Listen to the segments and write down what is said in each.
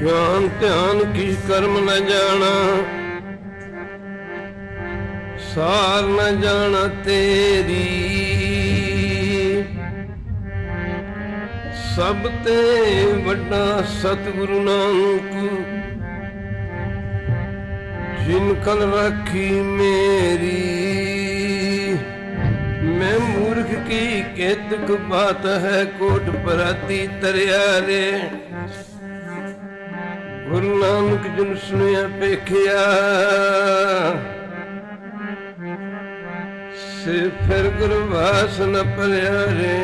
ਗਿਆਨ ਧਿਆਨ ਕੀ ਕਰਮ ਨ ਜਾਣਾ, ਸਾਰ ਨ ਜਾਣਾ ਤੇਰੀ। ਸਭ ਤੇ ਵੱਡਾ ਸਤਿਗੁਰੂ ਨਾਨਕ, ਜਿਨ ਕਲ ਰਾਖੀ ਮੇਰੀ। मैं मूर्ख की केतक बात है, कोट पराती तरिया रे। गुरु नानक जिन सुनिया पेखिया, से फिर गुरवास न परिया रे।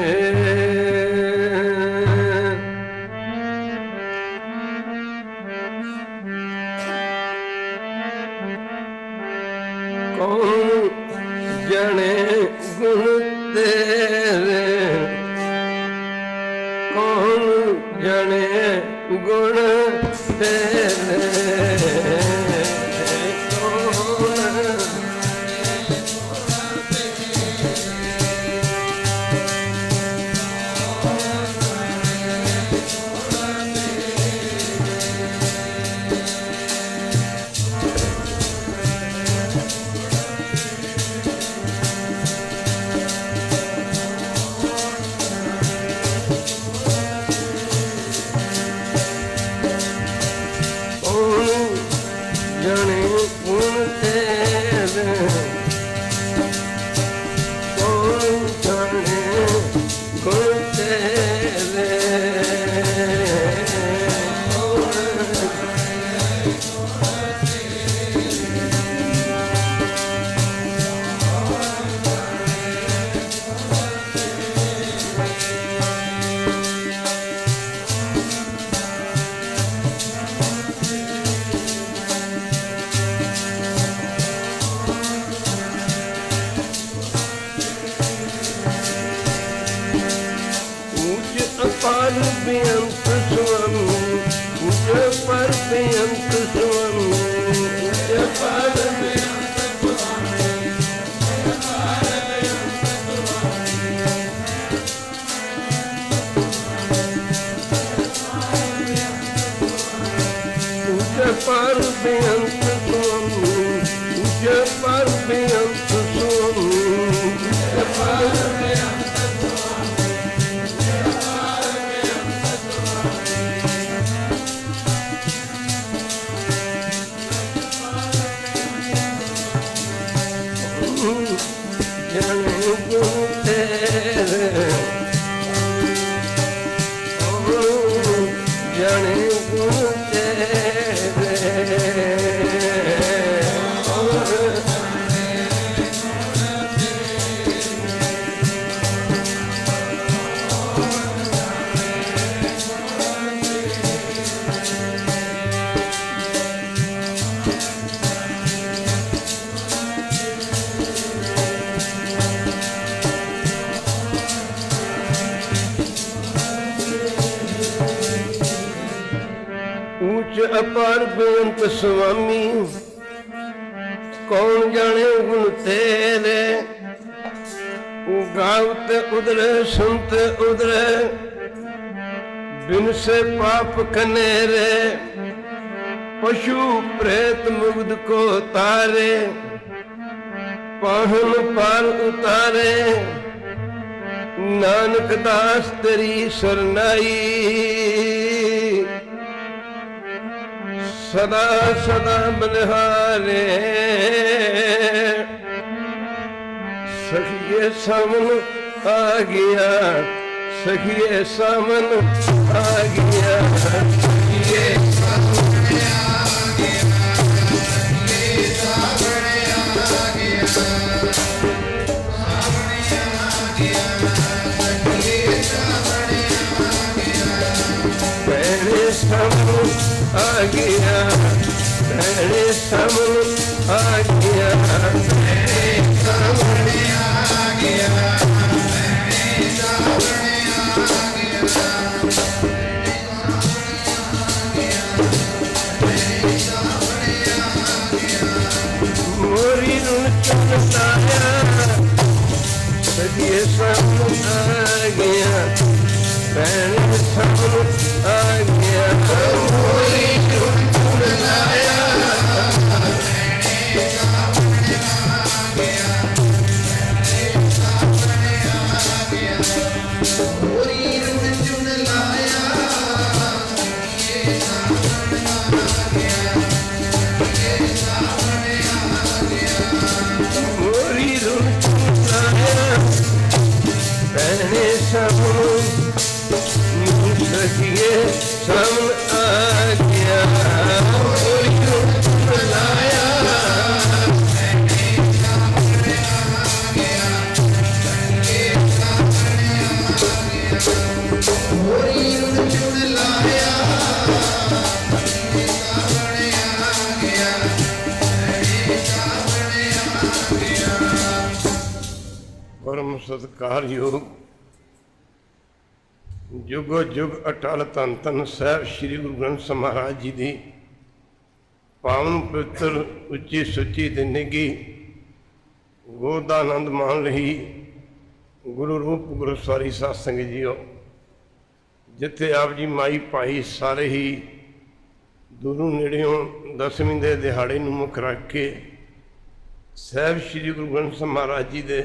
कौन जाने गुण तेरे, कौन जाने गुण तेरे। जाने गुण तेरे, कौन जाने गुण तेरे। पर बेअंत स्वामी, ऊंचे पर बेअंत स्वामी, ऊंचे पर बेअंत स्वामी, ऊंचे पर बेअंत स्वामी, ऊंचे पर बेअंत स्वामी, ऊंचे पर बेअंत जाने गुण तेरे, जाने गुण तेरे। ऊंच अपार बेअंत स्वामी, कौन जाने गुण तेरे। गावत उदरे सुनत उदरे, बिन से पाप कनेरे। पशु प्रेत मुग्ध को तारे, पाहन पार उतारे। नानक दास तेरी सरनाई, सदा सदा बलिहारे। सखिए सामन आ गया, सखिए सामन आ गया, सखिए सामन आ गया, सखिए सामन आ गया, सामने आ गया, सखिए सामन आ गया। मेरे सामन आ गया, मेरे सामने आ गया, मेरे सामने आ गया, मेरे सामने आ गया। मोरी रुन चलताया, सखिए सामने आ गया, मेरे सामने आ गया। ये सामन आ गया गोरी रूप लाया परम सत्कारयोग जुगो जुग अटल धन धन साहब श्री गुरु ग्रंथ साहिब महाराज जी की पावन पवित्र उच्ची सुची ते निगी गोद दा आनंद मान रही गुरु रूप गुरु सवारी साध संगत जीओ जिथे आप जी माई भाई सारे ही दूरों नेड़ियों दसवीं के दिहाड़े नूं मुख रख के साहब श्री गुरु ग्रंथ साहिब महाराज जी के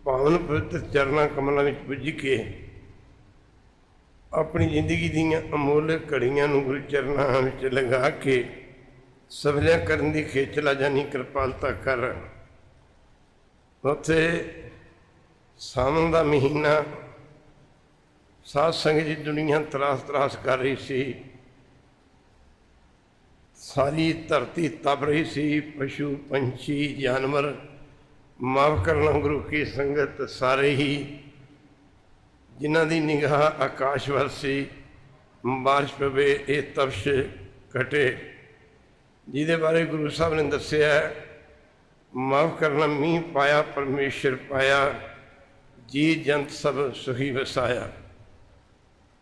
पावन पवित्र चरणा कमलों में पुज के अपनी जिंदगी दीयां अमोल घड़ियां नूं गुरु चरणों में लगा के सफलियां करन दी खेचला जानी कृपालता कर। उत्थे सावन का महीना साध संगत जी दुनिया तरास तरास कर रही सी, सारी धरती तप रही सी, पशु पंछी जानवर माफ करना गुरु की संगत सारे ही जिन्हां दी निगाह आकाश वल सी बारिश पवे ये तपश घटे जिहदे बारे गुरु साहब ने दस्सिया माफ करना मीह पाया परमेश्वर पाया जी जंत सब सुखी वसाया।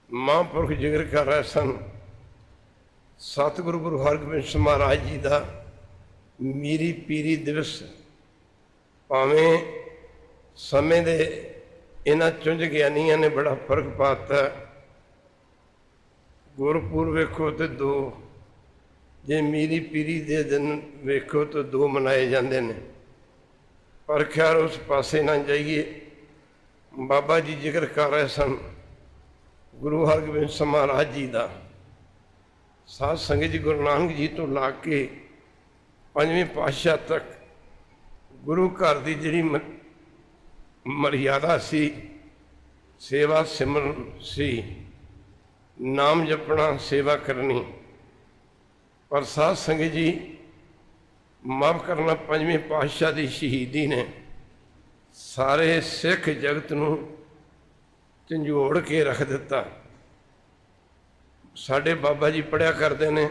महापुरख जिक्र कर रहे सन सतगुरु गुरु हरगोबिंद सिंह महाराज जी का मीरी पीरी दिवस भावें समय दे इन्हां चुंझ ज्ञानियां ने बड़ा फर्क पाता। गुरपुर वेखो तो दो, जे मीरी पीरी दे दिन वेखो तो दो मनाए जाते हैं, पर खैर उस पासे ना जाइए। बाबा जी जिक्र कर रहे सन गुरु हरगोबिंद सिंह महाराज जी का साध संगत जी गुरु नानक जी तो ला के पंजवें पातशाह तक गुरु घर की जिहड़ी मर्यादा सी, सेवा सिमरन सी, नाम जपना सेवा करनी। पर साध संगत जी माफ करना पंजवें पातशाह की शहीदी ने सारे सिख जगत नूं झंझोड़ के रख दिता। साडे बाबा जी पढ़िया करते हैं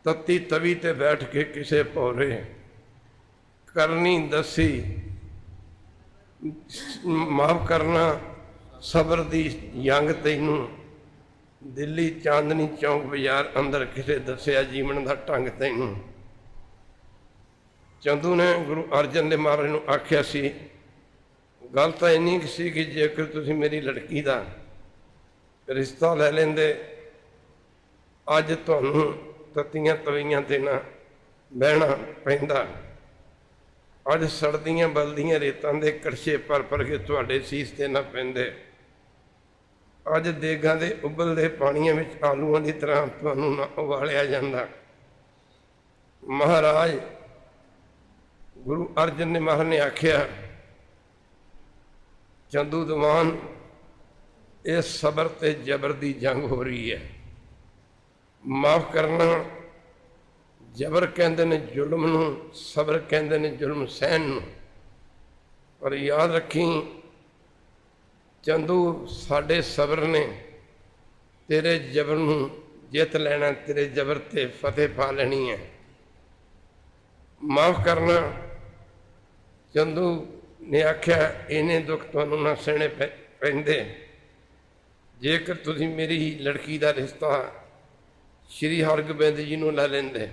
तत्ती तवी ते बैठ के किसे भौरे करनी दसी माफ करना सबर दी यंग तैनू दिल्ली चांदनी चौंक बाजार अंदर किसे दसिया जीवन का ढंग तैनू। चंदू ने गुरु अर्जन देव महाराज नूं आख्या सी गल तो इन्नी सी कि जेकर तुसीं मेरी लड़की का रिश्ता लै लेंदे अज तुहानूं तत्तियां तवीयां ते ना बहना पैंदा, अज सड़दियां बलदियां रेतां दे कड़छे पर के तुहाडे सीस ते ना पैंदे, अज देगां दे उबलदे पानियां विच आलूआं दी तरह तुहानूं ना उबालिया जांदा। महाराज गुरु अर्जन देव महाराज ने आख्या चंदू दीवान इस सबर ते जबर की जंग हो रही है। माफ करना जबर कहते ने जुल्म नूं, सबर कहते ने जुल्म सहन नूं। पर याद रखी चंदू साडे सबर ने तेरे जबर नूं जित लैना, तेरे जबर ते फतेह पा लेनी है। माफ करना चंदू ने आख्या इन्ने दुख तुहानूं ना सहने पैंदे जेकर तुसीं मेरी लड़की का रिश्ता श्री हरगोबिंद जी नूं लै लेंदे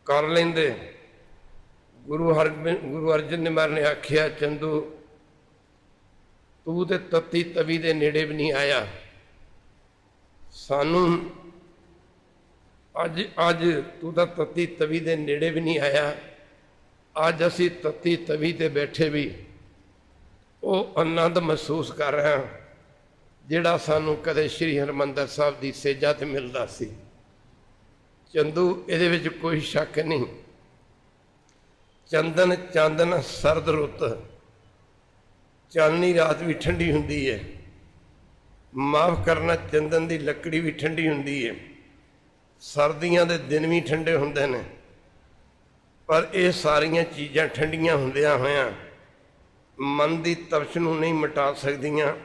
कर लेंदे। गुरु अर्जन देव महाराज ने आख्या चंदू तू तो तत्ती तवी दे नेड़े भी नहीं आया, सानू अज अज तू तो तत्ती तवी दे नेड़े भी नहीं आया, अज असी तत्ती तवी ते बैठे भी वो आनंद महसूस कर रहे हैं जिहड़ा सानू कदे श्री हरमंदर साहब की सेजा ते मिलता सी। चंदू इहदे विच कोई शक नहीं, चंदन चांदन सरद रुत चांदनी रात भी ठंडी हुंदी है, ਮਾਫ ਕਰਨਾ, ਚੰਦਨ ਦੀ ਲੱਕੜੀ ਵੀ ਠੰਡੀ ਹੁੰਦੀ ਹੈ, ਸਰਦੀਆਂ ਦੇ ਦਿਨ ਵੀ ਠੰਡੇ ਹੁੰਦੇ ਨੇ, ਪਰ ਇਹ ਸਾਰੀਆਂ ਚੀਜ਼ਾਂ ਠੰਡੀਆਂ ਹੁੰਦਿਆਂ ਹੋਇਆਂ ਮਨ ਦੀ ਤਪਸ਼ ਨੂੰ ਨਹੀਂ ਮਿਟਾ ਸਕਦੀਆਂ।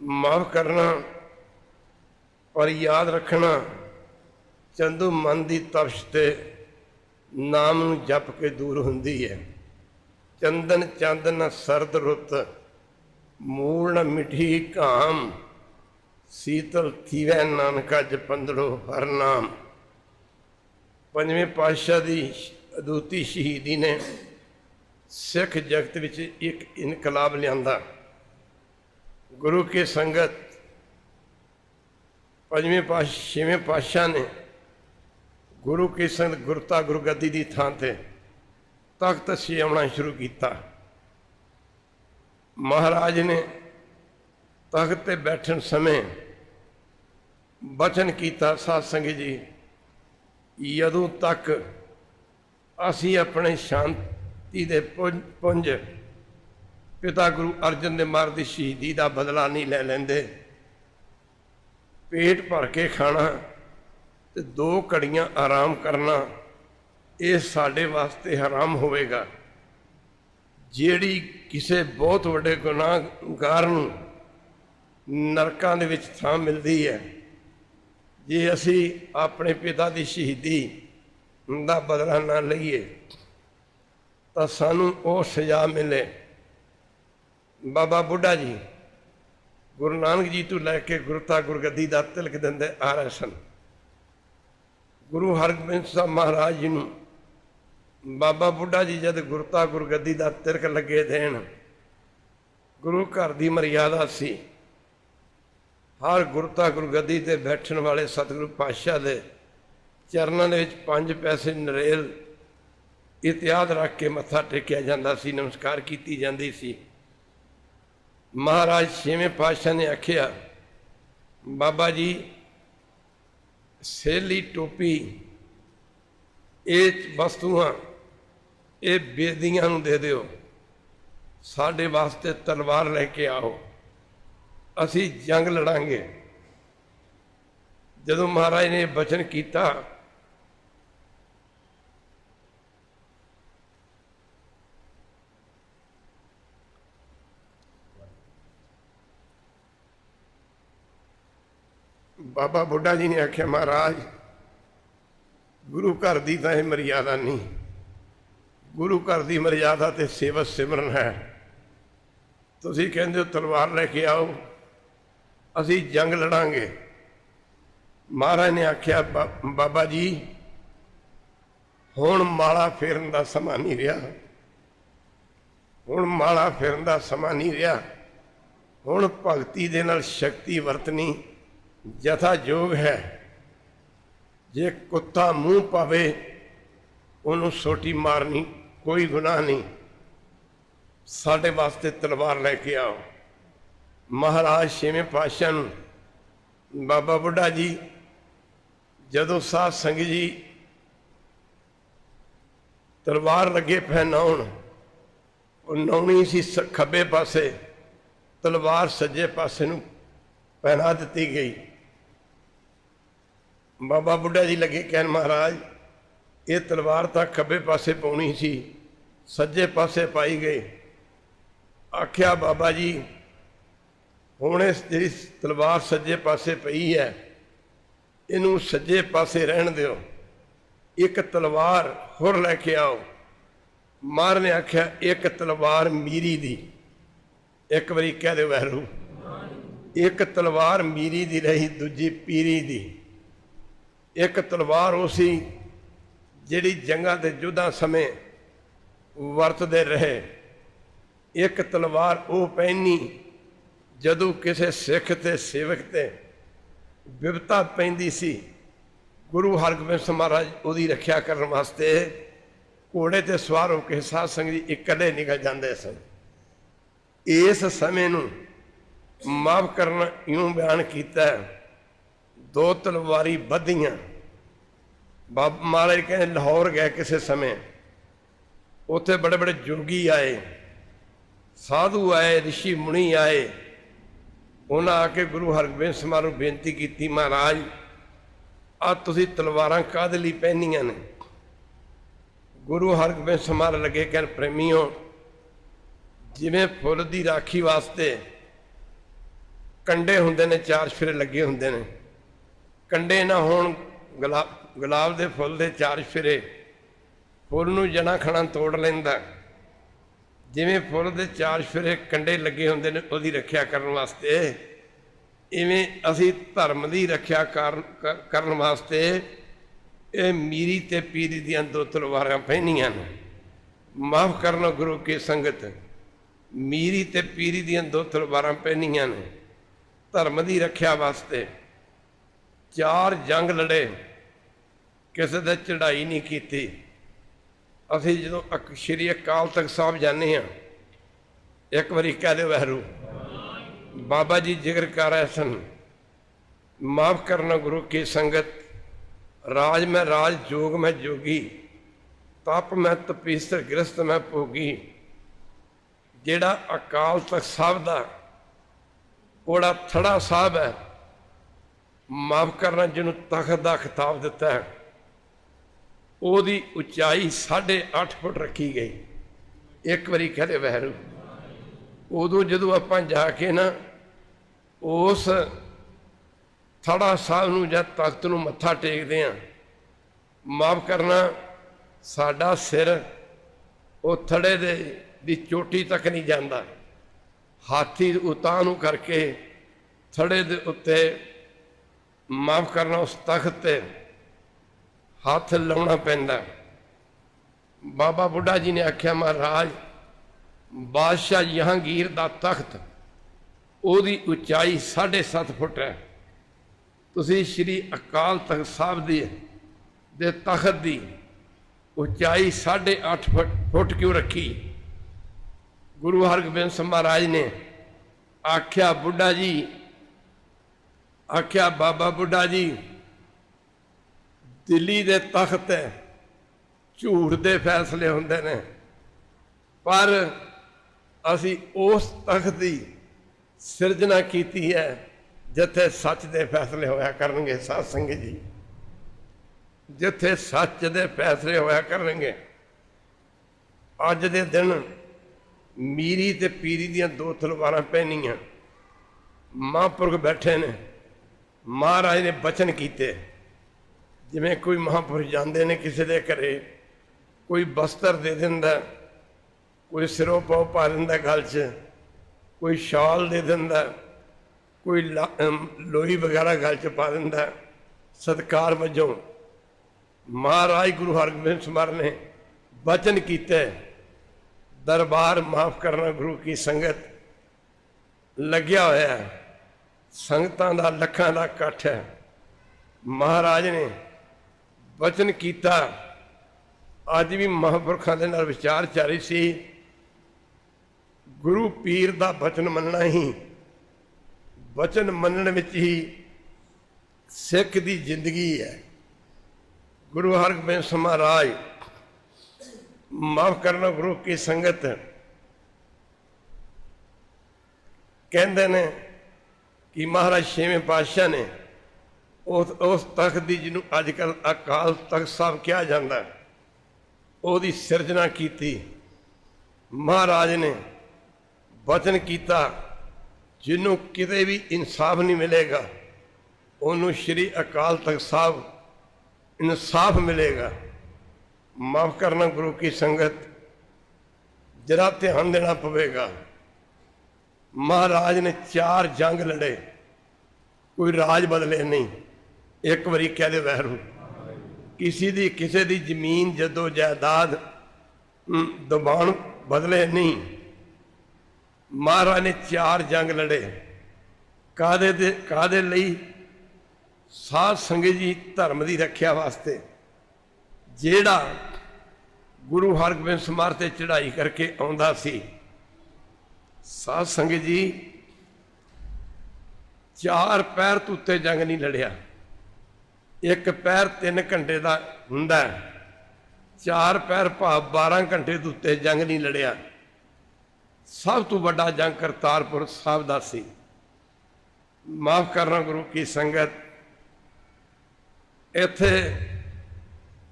ਮਾਫ ਕਰਨਾ, ਪਰ ਯਾਦ ਰੱਖਣਾ, ਚੰਦੂ ਮਨ ਦੀ ਤਪਸ਼ ਤੇ ਨਾਮ ਨੂੰ ਜਪ ਕੇ ਦੂਰ ਹੁੰਦੀ ਹੈ। ਚੰਦਨ ਚੰਦ ਨ ਸਰਦ ਰੁੱਤ, ਮੂਲ ਨ ਮਿਠੀ ਘਾਮ, ਸੀਤਲ ਥੀਵੈ ਨਾਨਕਾ ਜਪੰਦੜੋ ਹਰ ਨਾਮ। ਪੰਜਵੇਂ ਪਾਤਸ਼ਾਹ ਦੀ ਅਦੁੱਤੀ ਸ਼ਹੀਦੀ ਨੇ ਸਿੱਖ ਜਗਤ ਵਿੱਚ ਇੱਕ ਇਨਕਲਾਬ ਲਿਆਂਦਾ। ਗੁਰੂ ਕੀ ਸੰਗਤ ਛੇਵੇਂ ਪਾਤਸ਼ਾਹ ਨੇ ਗੁਰੂ ਕੀ ਸੰਗਤ ਗੁਰਤਾ ਗੁਰਗੱਦੀ ਦੀ ਥਾਂ ਤੇ ਤਖਤ ਸਜਾਉਣਾ ਸ਼ੁਰੂ ਕੀਤਾ। ਮਹਾਰਾਜ ਨੇ ਤਖਤ ਤੇ ਬੈਠਣ ਸਮੇਂ ਬਚਨ ਕੀਤਾ, ਸਾਧ ਸੰਗਤ ਜੀ, ਜਦੋਂ ਤੱਕ ਅਸੀਂ ਆਪਣੇ ਸ਼ਾਂਤੀ ਦੇ ਪੁੰਜ ਪਿਤਾ ਗੁਰੂ ਅਰਜਨ ਦੇਵ ਮਹਾਰਾਜ ਦੀ ਸ਼ਹੀਦੀ ਦਾ ਬਦਲਾ ਨਹੀਂ ਲੈ ਲੈਂਦੇ, ਪੇਟ ਭਰ ਕੇ ਖਾਣਾ ਤੇ 2 ਘੜੀਆਂ ਆਰਾਮ ਕਰਨਾ, ਇਹ ਸਾਡੇ ਵਾਸਤੇ ਹਰਾਮ ਹੋਵੇਗਾ। ਜਿਹੜੀ ਕਿਸੇ ਬਹੁਤ ਵੱਡੇ ਗੁਨਾਹਗਾਰ ਨੂੰ ਨਰਕਾਂ ਦੇ ਵਿੱਚ ਥਾਂ ਮਿਲਦੀ ਹੈ, ਜੇ ਅਸੀਂ ਆਪਣੇ ਪਿਤਾ ਦੀ ਸ਼ਹੀਦੀ ਦਾ ਬਦਲਾ ਨਾ ਲਈਏ ਤਾਂ ਸਾਨੂੰ ਉਹ ਸਜ਼ਾ ਮਿਲੇ। ਬਾਬਾ ਬੁੱਢਾ ਜੀ ਗੁਰੂ ਨਾਨਕ ਜੀ ਤੋਂ ਲੈ ਕੇ ਗੁਰਤਾ ਗੁਰਗੱਦੀ ਦਾ ਤਿਲਕ ਦਿੰਦੇ ਆ ਰਹੇ ਸਨ। ਗੁਰੂ ਹਰਗੋਬਿੰਦ ਸਾਹਿਬ ਮਹਾਰਾਜ ਜੀ ਨੂੰ ਬਾਬਾ ਬੁੱਢਾ ਜੀ ਜਦ ਗੁਰਤਾ ਗੁਰਗੱਦੀ ਦਾ ਤਿਲਕ ਲੱਗੇ ਦੇਣ, ਗੁਰੂ ਘਰ ਦੀ ਮਰਿਆਦਾ ਸੀ, ਹਰ ਗੁਰਤਾ ਗੁਰਗੱਦੀ ਤੇ ਬੈਠਣ ਵਾਲੇ ਸਤਿਗੁਰੂ ਪਾਤਸ਼ਾਹ ਦੇ ਚਰਨਾਂ ਦੇ ਵਿੱਚ 5 ਪੈਸੇ ਨਰੇਲ ਇਤਿਆਦ ਰੱਖ ਕੇ ਮੱਥਾ ਟੇਕਿਆ ਜਾਂਦਾ ਸੀ, ਨਮਸਕਾਰ ਕੀਤੀ ਜਾਂਦੀ ਸੀ। ਮਹਾਰਾਜ ਛੇਵੇਂ ਪਾਤਸ਼ਾਹ ਨੇ ਆਖਿਆ, ਬਾਬਾ ਜੀ ਸੇਲੀ ਟੋਪੀ ਇਹ ਵਸਤੂਆਂ ਇਹ ਬੇਦੀਆਂ ਨੂੰ ਦੇ ਦਿਓ, ਸਾਡੇ ਵਾਸਤੇ ਤਲਵਾਰ ਲੈ ਕੇ ਆਓ, ਅਸੀਂ ਜੰਗ ਲੜਾਂਗੇ। ਜਦੋਂ ਮਹਾਰਾਜ ਨੇ ਬਚਨ ਕੀਤਾ, ਬਾਬਾ ਬੁੱਢਾ ਜੀ ਨੇ ਆਖਿਆ, ਮਹਾਰਾਜ ਗੁਰੂ ਘਰ ਦੀ ਤਾਂ ਇਹ ਮਰਿਆਦਾ ਨਹੀਂ, ਗੁਰੂ ਘਰ ਦੀ ਮਰਿਆਦਾ ਤੇ ਸੇਵਤ ਸਿਮਰਨ ਹੈ। ਤੁਸੀਂ ਕਹਿੰਦੇ ਹੋ ਤਲਵਾਰ ਲੈ ਕੇ ਆਓ, ਅਸੀਂ ਜੰਗ ਲੜਾਂਗੇ। ਮਹਾਰਾਜ ਨੇ ਆਖਿਆ, ਬਾਬਾ ਜੀ ਹੁਣ ਮਾਲਾ ਫੇਰਨ ਦਾ ਸਮਾਂ ਨਹੀਂ ਰਿਹਾ, ਹੁਣ ਮਾਲਾ ਫੇਰਨ ਦਾ ਸਮਾਂ ਨਹੀਂ ਰਿਹਾ, ਹੁਣ ਭਗਤੀ ਦੇ ਨਾਲ ਸ਼ਕਤੀ ਵਰਤਣੀ ਜਥਾ ਯੋਗ ਹੈ। ਜੇ ਕੁੱਤਾ ਮੂੰਹ ਪਾਵੇ ਉਹਨੂੰ ਸੋਟੀ ਮਾਰਨੀ ਕੋਈ ਗੁਨਾਹ ਨਹੀਂ, ਸਾਡੇ ਵਾਸਤੇ ਤਲਵਾਰ ਲੈ ਕੇ ਆਓ। ਮਹਾਰਾਜ ਛੇਵੇਂ ਪਾਤਸ਼ਾਹ ਨੂੰ ਬਾਬਾ ਬੁੱਢਾ ਜੀ ਜਦੋਂ ਸਾਧ ਸੰਗਤ ਜੀ ਤਲਵਾਰ ਲੱਗੇ ਪਹਿਨਾਉਣ, ਉਹ ਨਾਉਣੀ ਸੀ ਖੱਬੇ ਪਾਸੇ, ਤਲਵਾਰ ਸੱਜੇ ਪਾਸੇ ਨੂੰ ਪਹਿਨਾ ਦਿੱਤੀ ਗਈ। ਬਾਬਾ ਬੁੱਢਾ ਜੀ ਲੱਗੇ ਕਹਿਣ, ਮਹਾਰਾਜ ਇਹ ਤਲਵਾਰ ਤਾਂ ਖੱਬੇ ਪਾਸੇ ਪਾਉਣੀ ਸੀ, ਸੱਜੇ ਪਾਸੇ ਪਾਈ ਗਈ। ਆਖਿਆ, ਬਾਬਾ ਜੀ ਹੁਣ ਇਸ ਜਿਹੜੀ ਤਲਵਾਰ ਸੱਜੇ ਪਾਸੇ ਪਈ ਹੈ, ਇਹਨੂੰ ਸੱਜੇ ਪਾਸੇ ਰਹਿਣ ਦਿਓ, ਇੱਕ ਤਲਵਾਰ ਹੋਰ ਲੈ ਕੇ ਆਓ। ਮਹਾਰਾਜ ਨੇ ਆਖਿਆ, ਇੱਕ ਤਲਵਾਰ ਮੀਰੀ ਦੀ, ਇੱਕ ਵਾਰੀ ਕਹਿ ਦਿਓ ਵਾਹਿਗੁਰੂ, ਇੱਕ ਤਲਵਾਰ ਮੀਰੀ ਦੀ ਰਹੀ, ਦੂਜੀ ਪੀਰੀ ਦੀ। ਇੱਕ ਤਲਵਾਰ ਉਹ ਸੀ ਜਿਹੜੀ ਜੰਗਾਂ ਦੇ ਯੁੱਧਾਂ ਸਮੇਂ ਵਰਤਦੇ ਰਹੇ, ਇੱਕ ਤਲਵਾਰ ਉਹ ਪਹਿਨੀ ਜਦੋਂ ਕਿਸੇ ਸਿੱਖ ਤੇ ਸੇਵਕ ਤੇ ਵਿਪਤਾ ਪੈਂਦੀ ਸੀ, ਗੁਰੂ ਹਰਗੋਬਿੰਦ ਸਾਹਿਬ ਮਹਾਰਾਜ ਉਹਦੀ ਰੱਖਿਆ ਕਰਨ ਵਾਸਤੇ ਘੋੜੇ ਤੇ ਸਵਾਰ ਹੋ ਕੇ ਸਾਧ ਸੰਗਤ ਜੀ ਇਕੱਲੇ ਨਿਕਲ ਜਾਂਦੇ ਸਨ। ਇਸ ਸਮੇਂ ਨੂੰ ਮਾਫ ਕਰਨਾ ਇਉਂ ਬਿਆਨ ਕੀਤਾ, 2 ਤਲਵਾਰੀ ਬੱਧੀਆਂ। ਬਾਬਾ ਮਹਾਰਾਜ ਕਹਿੰਦੇ ਲਾਹੌਰ ਗਏ ਕਿਸੇ ਸਮੇਂ, ਉੱਥੇ ਬੜੇ ਬੜੇ ਜੋਗੀ ਆਏ, ਸਾਧੂ ਆਏ, ਰਿਸ਼ੀ ਮੁਨੀ ਆਏ, ਉਹਨਾਂ ਆ ਕੇ ਗੁਰੂ ਹਰਗੋਬਿੰਦ ਸਾਹਿਬ ਨੂੰ ਬੇਨਤੀ ਕੀਤੀ, ਮਹਾਰਾਜ ਆ ਤੁਸੀਂ ਤਲਵਾਰਾਂ ਕਾਹਦੇ ਲਈ ਪਹਿਨੀਆਂ ਨੇ? ਗੁਰੂ ਹਰਗੋਬਿੰਦ ਸਾਹਿਬ ਲੱਗੇ ਕਹਿਣ, ਪ੍ਰੇਮੀਓ, ਜਿਵੇਂ ਫੁੱਲ ਦੀ ਰਾਖੀ ਵਾਸਤੇ ਕੰਡੇ ਹੁੰਦੇ ਨੇ, 4 ਚੁਫੇਰੇ ਲੱਗੇ ਹੁੰਦੇ ਨੇ, ਕੰਡੇ ਨਾ ਹੋਣ ਗੁਲਾਬ ਦੇ ਫੁੱਲ ਦੇ 4 ਚੁਫੇਰੇ, ਫੁੱਲ ਨੂੰ ਜਣਾ ਖਣਾ ਤੋੜ ਲੈਂਦਾ, ਜਿਵੇਂ ਫੁੱਲ ਦੇ 4 ਚੁਫੇਰੇ ਕੰਡੇ ਲੱਗੇ ਹੁੰਦੇ ਨੇ ਉਹਦੀ ਰੱਖਿਆ ਕਰਨ ਵਾਸਤੇ, ਇਵੇਂ ਅਸੀਂ ਧਰਮ ਦੀ ਰੱਖਿਆ ਕਰਨ ਵਾਸਤੇ ਇਹ ਮੀਰੀ ਤੇ ਪੀਰੀ ਦੀਆਂ 2 ਤਲਵਾਰਾਂ ਪਹਿਨੀਆਂ ਨੇ। ਮਾਫ ਕਰਨਾ ਗੁਰੂ ਕੀ ਸੰਗਤ, ਮੀਰੀ ਤੇ ਪੀਰੀ ਦੀਆਂ 2 ਤਲਵਾਰਾਂ ਪਹਿਨੀਆਂ ਨੇ ਧਰਮ ਦੀ ਰੱਖਿਆ ਵਾਸਤੇ। 4 ਜੰਗ ਲੜੇ, ਕਿਸੇ ਦੇ ਚੜ੍ਹਾਈ ਨਹੀਂ ਕੀਤੀ। ਅਸੀਂ ਜਦੋਂ ਸ਼੍ਰੀ ਅਕਾਲ ਤਖਤ ਸਾਹਿਬ ਜਾਂਦੇ ਹਾਂ, ਇੱਕ ਵਾਰੀ ਕਹਿ ਦਿਓ ਵਾਹਿਗੁਰੂ, ਬਾਬਾ ਜੀ ਜ਼ਿਕਰ ਕਰ ਰਹੇ ਸਨ, ਮਾਫ ਕਰਨਾ ਗੁਰੂ ਕੀ ਸੰਗਤ, ਰਾਜ ਮੈਂ ਰਾਜ, ਜੋਗ ਮੈਂ ਜੋਗੀ, ਤਪ ਮੈਂ ਤਪੀਸਰ, ਗ੍ਰਸਤ ਮੈਂ ਭੋਗੀ। ਜਿਹੜਾ ਅਕਾਲ ਤਖਤ ਸਾਹਿਬ ਦਾ ਉਹੜਾ ਥੜਾ ਸਾਹਿਬ ਹੈ, ਮਾਫ ਕਰਨਾ ਜਿਹਨੂੰ ਤਖਤ ਦਾ ਖਿਤਾਬ ਦਿੱਤਾ ਹੈ, ਉਹਦੀ ਉਚਾਈ 8.5 ਫੁੱਟ ਰੱਖੀ ਗਈ। ਇੱਕ ਵਾਰੀ ਕਹਦੇ ਵਾਹਿਗੁਰੂ। ਉਦੋਂ ਜਦੋਂ ਆਪਾਂ ਜਾ ਕੇ ਨਾ ਉਸ ਥੜਾ ਸਾਹਿਬ ਨੂੰ ਜਾਂ ਤਖਤ ਨੂੰ ਮੱਥਾ ਟੇਕਦੇ ਹਾਂ, ਮਾਫ ਕਰਨਾ ਸਾਡਾ ਸਿਰ ਉਹ ਥੜੇ ਦੀ ਚੋਟੀ ਤੱਕ ਨਹੀਂ ਜਾਂਦਾ। ਹਾਥੀ ਉਤਾਂਹ ਨੂੰ ਕਰਕੇ ਥੜੇ ਦੇ ਉੱਤੇ ਮਾਫ ਕਰਨਾ ਉਸ ਤਖਤ ਤੇ ਹੱਥ ਲਾਉਣਾ ਪੈਂਦਾ। ਬਾਬਾ ਬੁੱਢਾ ਜੀ ਨੇ ਆਖਿਆ, ਮਹਾਰਾਜ ਬਾਦਸ਼ਾਹ ਜਹਾਂਗੀਰ ਦਾ ਤਖਤ, ਉਹਦੀ ਉਚਾਈ 7.5 ਫੁੱਟ ਹੈ, ਤੁਸੀਂ ਸ਼੍ਰੀ ਅਕਾਲ ਤਖਤ ਸਾਹਿਬ ਦੇ ਤਖਤ ਦੀ ਉਚਾਈ 8.5 ਫੁੱਟ ਕਿਉਂ ਰੱਖੀ? ਗੁਰੂ ਹਰਗੋਬਿੰਦ ਸਾਹਿਬ ਮਹਾਰਾਜ ਨੇ ਆਖਿਆ, ਬੁੱਢਾ ਜੀ, ਆਖਿਆ ਬਾਬਾ ਬੁੱਢਾ ਜੀ, ਦਿੱਲੀ ਦੇ ਤਖਤ ਹੈ, ਝੂਠ ਦੇ ਫੈਸਲੇ ਹੁੰਦੇ ਨੇ, ਪਰ ਅਸੀਂ ਉਸ ਤਖਤ ਦੀ ਸਿਰਜਣਾ ਕੀਤੀ ਹੈ ਜਿੱਥੇ ਸੱਚ ਦੇ ਫੈਸਲੇ ਹੋਇਆ ਕਰਨਗੇ। ਸਾਧ ਸੰਗਤ ਜੀ, ਜਿੱਥੇ ਸੱਚ ਦੇ ਫੈਸਲੇ ਹੋਇਆ ਕਰਨਗੇ। ਅੱਜ ਦੇ ਦਿਨ ਮੀਰੀ ਤੇ ਪੀਰੀ ਦੀਆਂ 2 ਤਲਵਾਰਾਂ ਪਹਿਨੀਆਂ, ਮਹਾਂਪੁਰਖ ਬੈਠੇ ਨੇ, ਮਹਾਰਾਜ ਨੇ ਬਚਨ ਕੀਤੇ। ਜਿਵੇਂ ਕੋਈ ਮਹਾਂਪੁਰਖ ਜਾਂਦੇ ਨੇ ਕਿਸੇ ਦੇ ਘਰੇ, ਕੋਈ ਬਸਤਰ ਦੇ ਦਿੰਦਾ, ਕੋਈ ਸਿਰੋਂ ਪਾਉ ਪਾ ਦਿੰਦਾ ਗਲ 'ਚ, ਕੋਈ ਸ਼ਾਲ ਦੇ ਦਿੰਦਾ, ਕੋਈ ਲੋਈ ਵਗੈਰਾ ਗਲ 'ਚ ਪਾ ਦਿੰਦਾ ਸਤਿਕਾਰ ਵਜੋਂ। ਮਹਾਰਾਜ ਗੁਰੂ ਹਰਗੋਬਿੰਦ ਸਾਹਿਬ ਨੇ ਬਚਨ ਕੀਤੇ। ਦਰਬਾਰ ਮਾਫ ਕਰਨਾ ਗੁਰੂ ਕੀ ਸੰਗਤ ਲੱਗਿਆ ਹੋਇਆ, ਸੰਗਤਾਂ ਦਾ ਲੱਖਾਂ ਦਾ ਇਕੱਠ ਹੈ। ਮਹਾਰਾਜ ਨੇ ਬਚਨ ਕੀਤਾ। ਅੱਜ ਵੀ ਮਹਾਂਪੁਰਖਾਂ ਦੇ ਨਾਲ ਵਿਚਾਰਚਾਰੀ ਸੀ, ਗੁਰੂ ਪੀਰ ਦਾ ਬਚਨ ਮੰਨਣਾ ਹੀ, ਬਚਨ ਮੰਨਣ ਵਿੱਚ ਹੀ ਸਿੱਖ ਦੀ ਜ਼ਿੰਦਗੀ ਹੈ। ਗੁਰੂ ਹਰਗੋਬਿੰਦ ਸਾਹਿਬ ਮਹਾਰਾਜ ਮਾਫ ਕਰਨਾ ਗੁਰੂ ਕੀ ਸੰਗਤ ਕਹਿੰਦੇ ਨੇ ਕਿ ਮਹਾਰਾਜ 6ਵੇਂ ਪਾਤਸ਼ਾਹ ਨੇ ਉਸ ਤਖਤ ਦੀ, ਜਿਹਨੂੰ ਅੱਜ ਕੱਲ੍ਹ ਅਕਾਲ ਤਖਤ ਸਾਹਿਬ ਕਿਹਾ ਜਾਂਦਾ, ਉਹਦੀ ਸਿਰਜਣਾ ਕੀਤੀ। ਮਹਾਰਾਜ ਨੇ ਬਚਨ ਕੀਤਾ, ਜਿਹਨੂੰ ਕਿਤੇ ਵੀ ਇਨਸਾਫ ਨਹੀਂ ਮਿਲੇਗਾ, ਉਹਨੂੰ ਸ਼੍ਰੀ ਅਕਾਲ ਤਖਤ ਸਾਹਿਬ ਇਨਸਾਫ ਮਿਲੇਗਾ। ਮਾਫ ਕਰਨਾ ਗੁਰੂ ਕੀ ਸੰਗਤ, ਜਰਾ ਧਿਆਨ ਦੇਣਾ ਪਵੇਗਾ। ਮਹਾਰਾਜ ਨੇ 4 ਜੰਗ ਲੜੇ, ਕੋਈ ਰਾਜ ਬਦਲੇ ਨਹੀਂ। ਇੱਕ ਵਾਰੀ ਕਹਿ ਦੇ ਵਾਹਿਗੁਰੂ। ਕਿਸੇ ਦੀ ਜ਼ਮੀਨ ਜਦੋਂ ਜਾਇਦਾਦ ਦਬਾਉਣ ਬਦਲੇ ਨਹੀਂ। ਮਹਾਰਾਜ ਨੇ 4 ਜੰਗ ਲੜੇ। ਕਾਹਦੇ ਲਈ? ਸਾਧ ਸੰਗਤ ਜੀ, ਧਰਮ ਦੀ ਰੱਖਿਆ ਵਾਸਤੇ। ਜਿਹੜਾ ਗੁਰੂ ਹਰਗੋਬਿੰਦ ਸਾਹਿਬ ਤੇ ਚੜ੍ਹਾਈ ਕਰਕੇ ਆਉਂਦਾ ਸੀ, ਸਾਧ ਸੰਗਤ ਜੀ, 4 ਪਹਿਰ ਤੋਂ ਉੱਤੇ ਜੰਗ ਨਹੀਂ ਲੜਿਆ। ਇੱਕ ਪਹਿਰ 3 ਘੰਟੇ ਦਾ ਹੁੰਦਾ, 4 ਪਹਿਰ ਭਾਵ 12 ਘੰਟੇ ਤੋਂ ਉੱਤੇ ਜੰਗ ਨਹੀਂ ਲੜਿਆ। ਸਭ ਤੋਂ ਵੱਡਾ ਜੰਗ ਕਰਤਾਰਪੁਰ ਸਾਹਿਬ ਦਾ ਸੀ। माफ़ करना गुरु की संगत, इत्थे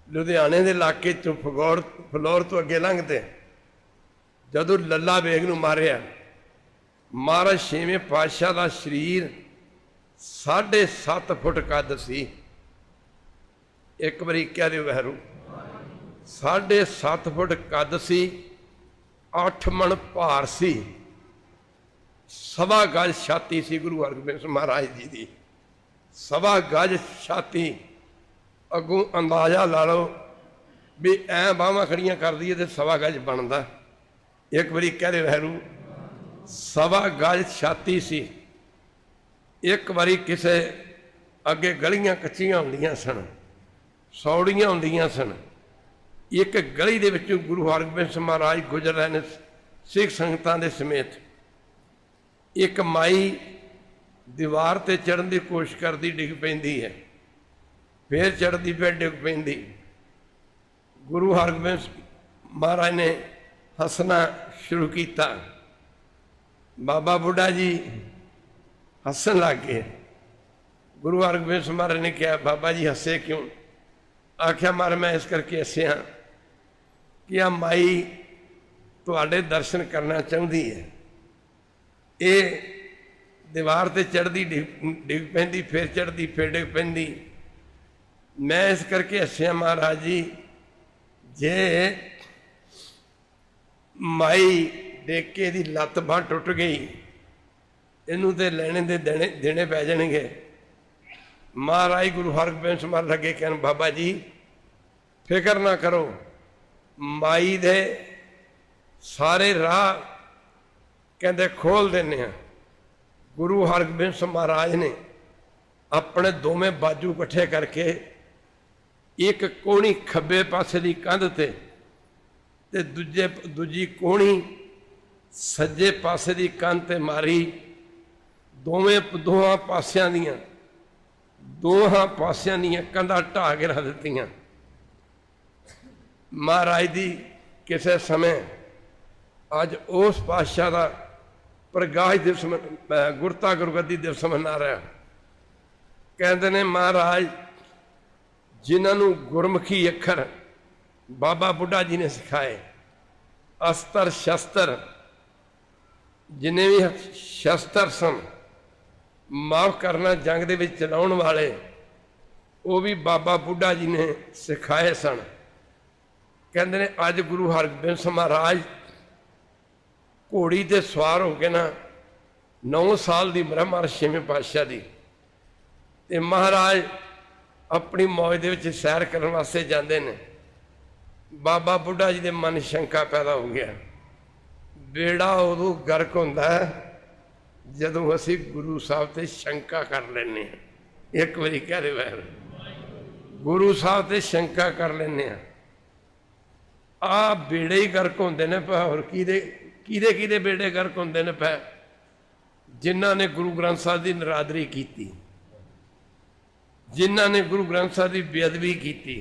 लुधियाने के इलाके चों फलौर तो अगे लंघते जदों लल्ला बेग नूं मारिया, महाराज छेवें पातशाह का शरीर 7.5 फुट कद सी। एक बारी कह दो वैरू, 7.5 फुट कद सी, 8 मन भार सी, 1.25 गज छाती सी गुरु हरगोबिंद महाराज जी की। 1.25 गज छाती, अगों अंदाजा ला लो भी ऐ बाहवां खड़ियां कर दईए तो 1.25 गज बनता। एक बारी कह दे वैरू, 1.25 गज छाती सी। एक बारी किसे अगे गलियां कच्चियां होंदियां सन, सौड़ियां होंदियां सन, एक गली दे विचों गुरु हरगोबिंद महाराज गुजर रहे ने सिख संगतां दे समेत। एक माई दीवार ते चढ़न की कोशिश करती, डिग पैंदी है, फिर चढ़ती फिर डिग पैंदी। गुरु हरगोबिंद महाराज ने हसना शुरू किया। बाबा बुढ़ा जी हसन लग गए। गुरु हरगोबिंद महाराज ने कहा, बाबा जी हसे क्यों? आख्या महाराज मैं इस करके हसिया कि आ माई तुहाडे दर्शन करना चाहती है, ये दीवार ते चढ़ती डिग पैंदी, फिर चढ़ती फिर डिग पैंदी। मैं इस करके हसिया महाराज जी, जे माई डेके दी लत्त बांह टुट गई, इनू तो लैने दे देने पै जाएंगे। महाराज गुरु हरगोबिंद महाराज लगे कहन, बाबा जी फिक्र ना करो, माई दे सारे राह कहते खोल देने हैं। गुरु हरगोबिंद महाराज ने अपने दोवें बाजू कट्ठे करके एक कोहनी खब्बे पासे की कंध ते दूजी कोहनी सज्जे पासे की कंध ते मारी। दोहां पासियां दियां कंधां ढाह के रख दित्तियां। महाराज दी किसी समय अज उस पातशाह का प्रकाश दिवस गुरता गुरगद्दी दिवस मना रहा। कहते ने महाराज जिन्होंने गुरमुखी अखर बाबा बुढ़ा जी ने सिखाए, अस्त्र शस्त्र जिन्हें भी शस्त्र सन माफ़ करना जंग दे विच चलाउण वाले, वो भी बाबा बुढ़ा जी ने सिखाए सन। कहते ने अज गुरु हरगोबिंद महाराज घोड़ी ते सवार हो के ना 9 साल की उम्र महाराज छेवें पातशाह की, ते महाराज अपनी मौज दे विच सैर करने वास्ते जाते हैं। बाबा बुढ़ा जी के मन शंका पैदा हो गया, बेड़ा उदों गर्क होंदा है जदों असी गुरु साहब ते शंका कर लेने। एक बारी कह रहे वैर, गुरु साहब ते शंका कर लेने। आ बेड़े ही गर्क होंदे ने पै, होर किहदे बेड़े गर्क होंदे ने पै? जिन्हां ने गुरु ग्रंथ साहब की नरादरी की, जिन्हां ने गुरु ग्रंथ साहब की बेअदबी की,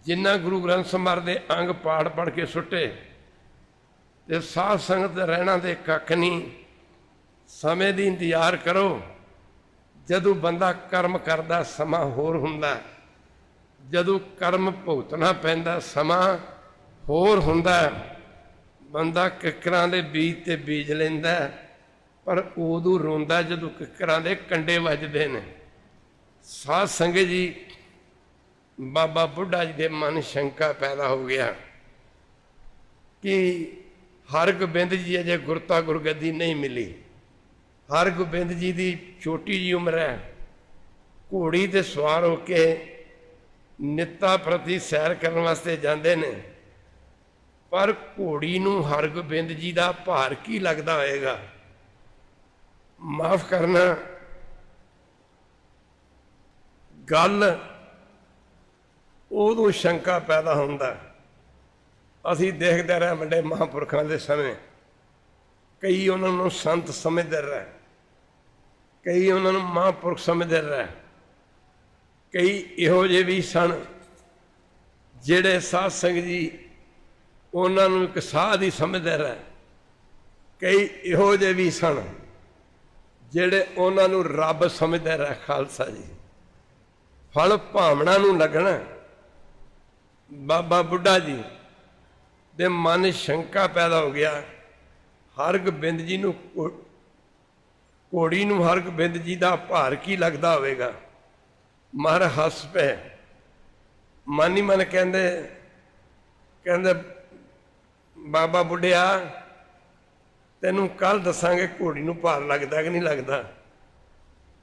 जिन्हां गुरु ग्रंथ साहब के अंग पाड़ पढ़ के सुटे, ते साध संगत रहना तो कख नहीं। समय की इंतजार करो, जदों बंदा कर्म करता समा होर हुंदा, जदों कर्म भुगतना पैंदा समा होर हुंदा। बंदा किकरां दे बीज ते बीज लैंदा, पर उदों रोंदा जदों किकरां दे कंडे वजदे ने। साध संगत जी बाबा बुढ़ा जी के मन शंका पैदा हो गया कि हरगोबिंद जी अजे गुरता गुरगद्दी नहीं मिली। हरगोबिंद जी की छोटी जी उम्र है, घोड़ी ते सवार होके नित्ता प्रति सैर करने वास्ते जाते हैं, पर घोड़ी नूं हरगोबिंद जी का भार की लगता होएगा? माफ़ करना, गल उदों शंका पैदा होंदा। असीं देखते रहे वड्डे महापुरखों के समय, कई उन्होंने संत समझते रहे, कई उन्होंने महापुरख समझते रहे, कई इहो जे भी सन जिहड़े साध संगत जी उन्होंने एक साध ही समझते रहे, कई इहो जे भी सन ਜਿਹੜੇ ਉਹਨਾਂ ਨੂੰ ਰੱਬ ਸਮਝਦੇ ਰਹਿ ਖਾਲਸਾ ਜੀ। ਫਲ ਭਾਵਨਾ ਨੂੰ ਲੱਗਣਾ। ਬਾਬਾ ਬੁੱਢਾ ਜੀ ਦੇ ਮਨ ਸ਼ੰਕਾ ਪੈਦਾ ਹੋ ਗਿਆ, ਹਰਗੋਬਿੰਦ ਜੀ ਨੂੰ ਘੋੜੀ ਨੂੰ ਹਰਗੋਬਿੰਦ ਜੀ ਦਾ ਭਾਰ ਕੀ ਲੱਗਦਾ ਹੋਵੇਗਾ। ਮਹਾਰਾਜ ਹੱਸ ਪਏ, ਮਨ ਹੀ ਮਨ ਕਹਿੰਦੇ ਬਾਬਾ ਬੁੱਢਿਆ ਤੈਨੂੰ ਕੱਲ ਦੱਸਾਂਗੇ ਘੋੜੀ ਨੂੰ ਭਾਰ ਲੱਗਦਾ ਕਿ ਨਹੀਂ ਲੱਗਦਾ।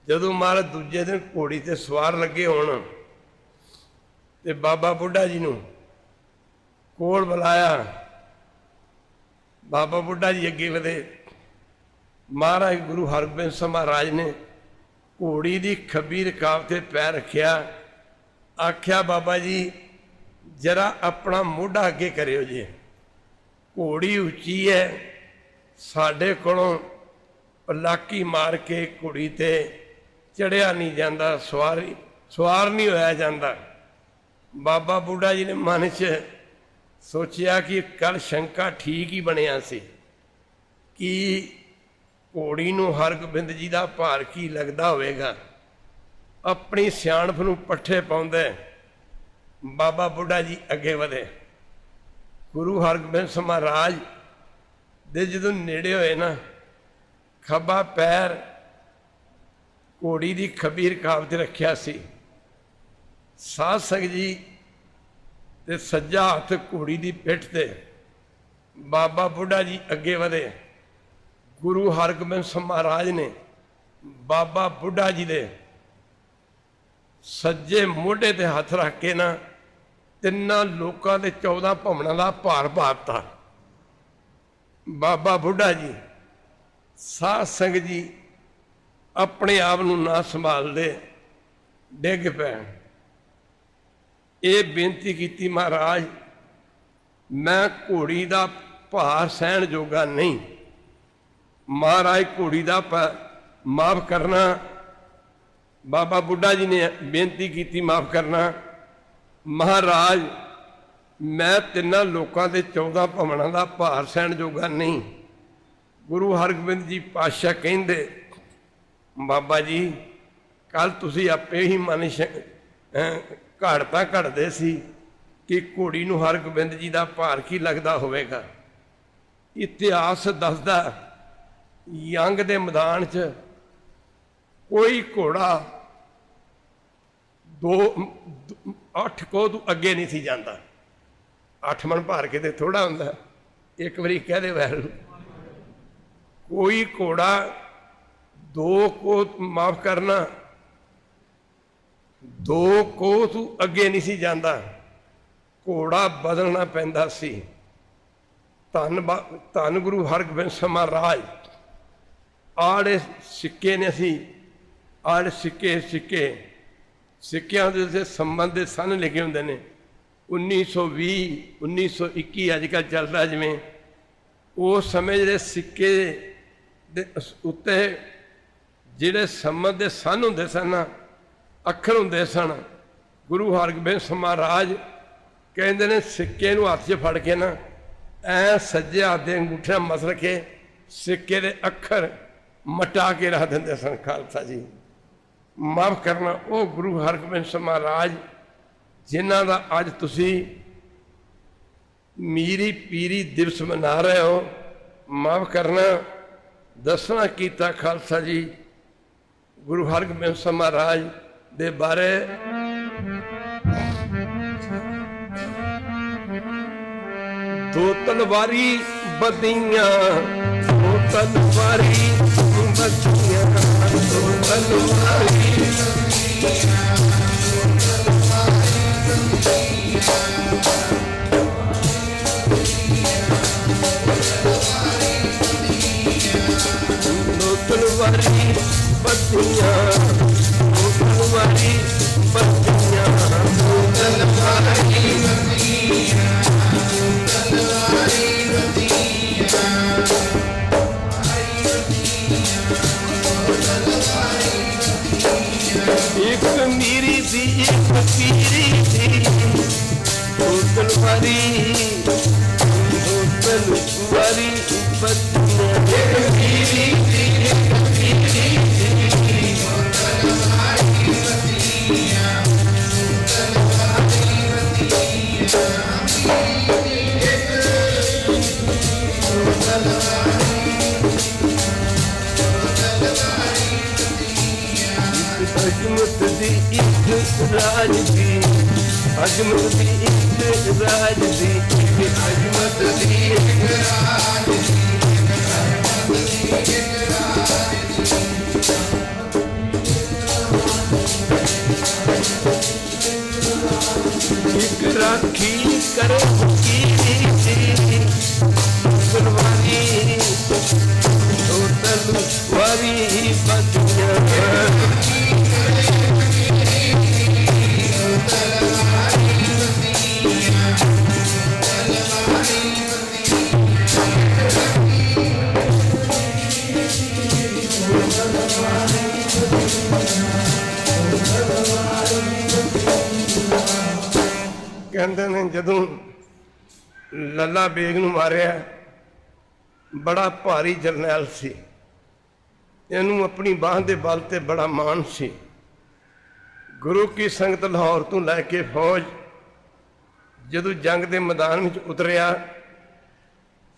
ਜਦੋਂ ਮਹਾਰਾਜ ਦੂਜੇ ਦਿਨ ਘੋੜੀ ਤੇ ਸਵਾਰ ਲੱਗੇ ਹੋਣ ਤੇ ਬਾਬਾ ਬੁੱਢਾ ਜੀ ਨੂੰ ਕੋਲ ਬੁਲਾਇਆ। ਬਾਬਾ ਬੁੱਢਾ ਜੀ ਅੱਗੇ ਵਧੇ। ਮਹਾਰਾਜ ਗੁਰੂ ਹਰਗੋਬਿੰਦ ਸਾਹਿਬ ਮਹਾਰਾਜ ਨੇ ਘੋੜੀ ਦੀ ਖੱਬੀ ਰਕਾਬ ਤੇ ਪੈਰ ਰੱਖਿਆ। ਆਖਿਆ ਬਾਬਾ ਜੀ ਜਰਾ ਆਪਣਾ ਮੋਢਾ ਅੱਗੇ ਕਰਿਓ ਜੀ, ਘੋੜੀ ਉੱਚੀ ਹੈ, ਸਾਡੇ ਕੋਲੋਂ ਪਲਾਕੀ ਮਾਰ ਕੇ ਘੋੜੀ ਤੇ ਚੜਿਆ ਨਹੀਂ ਜਾਂਦਾ, ਸਵਾਰ ਨਹੀਂ ਹੋਇਆ ਜਾਂਦਾ। ਬਾਬਾ ਬੁੱਢਾ ਜੀ ਨੇ ਮਨ 'ਚ ਸੋਚਿਆ ਕਿ ਕੱਲ ਸ਼ੰਕਾ ਠੀਕ ਹੀ ਬਣਿਆ ਸੀ ਕਿ ਘੋੜੀ ਨੂੰ ਹਰਗੋਬਿੰਦ ਜੀ ਦਾ ਭਾਰ ਕੀ ਲੱਗਦਾ ਹੋਵੇਗਾ। ਆਪਣੀ ਸਿਆਣਪ ਨੂੰ ਪੱਠੇ ਪਾਉਂਦੇ ਬਾਬਾ ਬੁੱਢਾ ਜੀ ਅੱਗੇ ਵਧੇ। ਗੁਰੂ ਹਰਗੋਬਿੰਦ ਸਾਹਿਬ ਮਹਾਰਾਜ ਦੇ ਜਦੋਂ ਨੇੜੇ ਹੋਏ ਨਾ, ਖੱਬਾ ਪੈਰ ਘੋੜੀ ਦੀ ਖੱਬੀ ਰਕਾਬ ਤੇ ਰੱਖਿਆ ਸੀ। ਸਾਧ ਸੰਗਤ ਜੀ ਤੇ ਸੱਜਾ ਹੱਥ ਘੋੜੀ ਦੀ ਪਿੱਠ ਤੇ। ਬਾਬਾ ਬੁੱਢਾ ਜੀ ਅੱਗੇ ਵਧੇ। ਗੁਰੂ ਹਰਗੋਬਿੰਦ ਸਾਹਿਬ ਮਹਾਰਾਜ ਨੇ ਬਾਬਾ ਬੁੱਢਾ ਜੀ ਦੇ ਸੱਜੇ ਮੋਢੇ ਤੇ ਹੱਥ ਰੱਖ ਕੇ ਨਾ ਤਿੰਨਾਂ ਲੋਕਾਂ ਦੇ 14 ਭਵਨਾਂ ਦਾ ਭਾਰ ਪਾਤਾ। ਬਾਬਾ ਬੁੱਢਾ ਜੀ ਸਾਧ ਸੰਗਤ ਜੀ ਆਪਣੇ ਆਪ ਨੂੰ ਨਾ ਸੰਭਾਲਦੇ ਡਿੱਗ ਪਏ। ਇਹ ਬੇਨਤੀ ਕੀਤੀ, ਮਹਾਰਾਜ ਮੈਂ ਘੋੜੀ ਦਾ ਭਾਰ ਸਹਿਣ ਜੋਗਾ ਨਹੀਂ। ਮਹਾਰਾਜ ਘੋੜੀ ਦਾ ਮਾਫ ਕਰਨਾ। ਬਾਬਾ ਬੁੱਢਾ ਜੀ ਨੇ ਬੇਨਤੀ ਕੀਤੀ, ਮਾਫ ਕਰਨਾ ਮਹਾਰਾਜ, ਮੈਂ ਤਿੰਨਾਂ ਲੋਕਾਂ ਦੇ 14 ਭਵਨਾਂ ਦਾ ਭਾਰ ਸਹਿਣ ਜੋਗਾ ਨਹੀਂ। ਗੁਰੂ ਹਰਗੋਬਿੰਦ ਜੀ ਪਾਤਸ਼ਾਹ ਕਹਿੰਦੇ, ਬਾਬਾ ਜੀ ਕੱਲ ਤੁਸੀਂ ਆਪੇ ਹੀ ਮਨ ਘੜਤਾ ਘੜਦੇ ਸੀ ਕਿ ਘੋੜੀ ਨੂੰ ਹਰਗੋਬਿੰਦ ਜੀ ਦਾ ਭਾਰ ਕੀ ਲੱਗਦਾ ਹੋਵੇਗਾ। ਇਤਿਹਾਸ ਦੱਸਦਾ ਜੰਗ ਦੇ ਮੈਦਾਨ 'ਚ ਕੋਈ ਘੋੜਾ 8 ਕੋਹ ਤੋਂ ਅੱਗੇ ਨਹੀਂ ਸੀ ਜਾਂਦਾ। 8 ਮਣ ਭਾਰ ਕੇ ਤੇ ਥੋੜਾ ਹੁੰਦਾ। ਇੱਕ ਵਾਰੀ ਕਹਿ ਦੇ ਵੈਰ ਕੋਈ ਘੋੜਾ 2 ਕੋਹ ਮਾਫ ਕਰਨਾ 2 ਕੋਹ ਤੋਂ ਅੱਗੇ ਨਹੀਂ ਸੀ ਜਾਂਦਾ। ਘੋੜਾ ਬਦਲਣਾ ਪੈਂਦਾ ਸੀ। ਧੰਨ ਗੁਰੂ ਹਰਗੋਬਿੰਦ ਸਾਹਿਬ ਮਹਾਰਾਜ ਆੜੇ ਸਿੱਕੇ ਨੇ ਅਸੀਂ ਆੜੇ ਸਿੱਕਿਆਂ ਦੇ ਸੰਬੰਧ ਦੇ ਸਨ ਲਿਖੇ ਹੁੰਦੇ ਨੇ। 1920 1921 ਅੱਜ ਕੱਲ੍ਹ ਚੱਲਦਾ ਜਿਵੇਂ। ਉਸ ਸਮੇਂ ਜਿਹੜੇ ਸਿੱਕੇ ਦੇ ਉੱਤੇ ਜਿਹੜੇ ਸੰਬੰਧ ਦੇ ਸਨ ਹੁੰਦੇ ਸਨ, ਅੱਖਰ ਹੁੰਦੇ ਸਨ। ਗੁਰੂ ਹਰਗੋਬਿੰਦ ਸਾਹਿਬ ਮਹਾਰਾਜ ਕਹਿੰਦੇ ਨੇ ਸਿੱਕੇ ਨੂੰ ਹੱਥ 'ਚ ਫੜ ਕੇ ਨਾ ਐ ਸੱਜੇ ਹੱਥ ਦੇ ਅੰਗੂਠੇ ਮਸਲ ਕੇ ਸਿੱਕੇ ਦੇ ਅੱਖਰ ਮਟਾ ਕੇ ਰੱਖ ਦਿੰਦੇ ਸਨ। ਖਾਲਸਾ ਜੀ ਮਾਫ ਕਰਨਾ, ਉਹ ਗੁਰੂ ਹਰਗੋਬਿੰਦ ਸਾਹਿਬ ਮਹਾਰਾਜ ਜਿਨ੍ਹਾਂ ਦਾ ਅੱਜ ਤੁਸੀਂ ਮੀਰੀ ਪੀਰੀ ਦਿਵਸ ਮਨਾ ਰਹੇ ਹੋ, ਮਾਫ ਕਰਨਾ ਦੱਸਣਾ ਕੀਤਾ ਖਾਲਸਾ ਜੀ ਗੁਰੂ ਹਰਗੋਬਿੰਦ ਸਾਹਿਬ ਮਹਾਰਾਜ ਦੇ ਬਾਰੇ। ਦੋ ਤਲਵਾਰੀ ਬੱਧੀਆਂ, ਦੋ ਤਲਵਾਰੀ ਬੱਧੀਆਂ, ਦੋ ਤਲਵਾਰੀ ਤਲਵਾਰੀ ਬੱਧੀਆਂ, ਦੋ ਤਲਵਾਰੀ ਬੱਧੀਆਂ, ਦੋ ਤਲਵਾਰੀ ਬੱਧੀਆਂ, ਤਲਵਾਰੀ ਬੱਧੀਆਂ, ਇੱਕ ਮੀਰੀ ਦੀ ਇੱਕ ਪੀਰੀ ਦੀ, ਦੋ ਤਲਵਾਰੀ ਦੋ ਤਲਵਾਰੀ ਬੱਧੀਆਂ, ਇੱਕ ਮੀਰੀ ਦੀ ਇੱਕ ਪੀਰੀ अजमत दी एक राज दी, अजमत दी एक राज दी, अजमत दी एक राज दी, अजमत दी एक राज दी। एक राखी करे की तलवारी, तो तलवारी बंदिया कहते ने जदों लला बेग नूं मारिया, बड़ा भारी जरनैल सी, इनू अपनी बांह दे बल ते बड़ा माण सी। गुरु की संगत लाहौर तो लैके फौज जदों जंग के मैदान में उतरिया,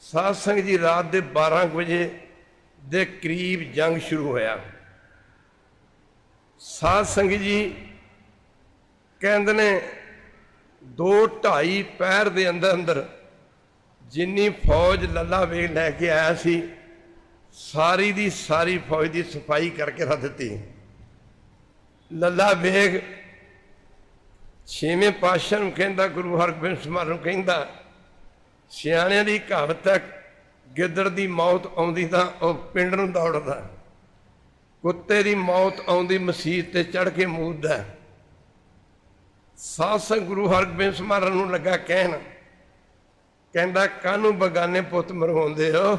साध संगत जी रात के 12 बजे दे करीब जंग शुरू होया। साध संगत जी कहते ने 2-2.5 पैर के अंदर अंदर जिन्नी फौज लला बेग लैके आया सी, सारी दी सारी फौज की सफाई करके रख दी। लला बेग 6वें पातशाह नूं कहंदा, गुरु हरगोबिंद समारोह नूं कहंदा, सियाणियां दी कहावत है, गिद्दड़ दी मौत आउंदी तां ओह पिंड नूं दौड़दा, कुत्ते दी मौत आउंदी मसीत ते चढ़ के मूददा। साध संगत गुरु हरगोबिंद समारोह नूं लगा कहण, कहंदा कानू बगाने पुत मरवाउंदे हो।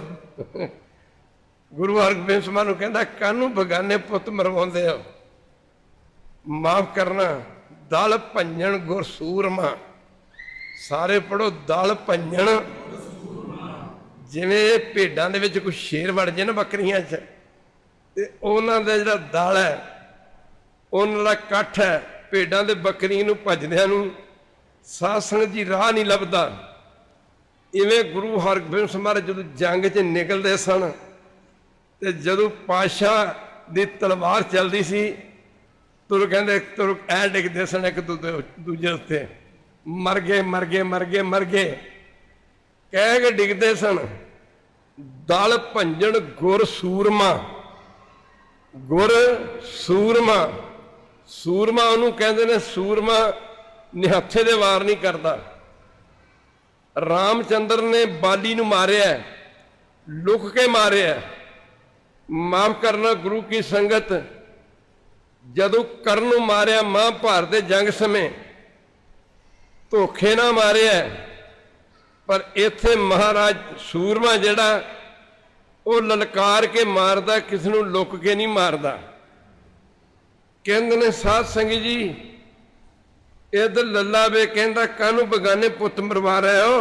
गुरु हरगोबिंद समारोह नूं कहंदा कानू बगाने पुत मरवाउंदे हो। माफ करना, दल भंजन गुर सूरमा, सारे पढ़ो दल भंजन। जिवें भेडां दे विच कोई शेर वड़ जाए ना बकरियां च, ते उन्हां दा जिहड़ा दल है, उन्हां दा कट्ठ है, भेडां दे बकरियां नूं भजदिआं नूं साध संगत जी राह नहीं लभदा। इवें गुरु हरगोबिंद समारोह जदों जंग च निकलदे सन, ते जदों पातशाह दी तलवार चलदी सी, तुर कहंदे तुर ऐ डिगदे सन एक दूजे उत्ते, मर गए मर गए मर गए मर गए कह के डिगदे सन। दल भंजन गुर सूरमा, गुर सूरमा, सूरमा उन्होंने कहते हैं, सूरमा निहत्थे दे वार नहीं करता। रामचंद्र ने बाली नूं मारिया, लुक के मारिया। माफ करना गुरु की संगत, जदों कर्ण नूं मारिया महाभारत दे जंग समय, धोखे ना मारिया, पर इत्थे महाराज सूरमा जिहड़ा वो ललकार के मारदा, किसी नूं लुक के नहीं मारदा। कहंदे ने साध संगत जी, इधर लला बे कहंदा कानू बगाने पुत मरवा रहे हो,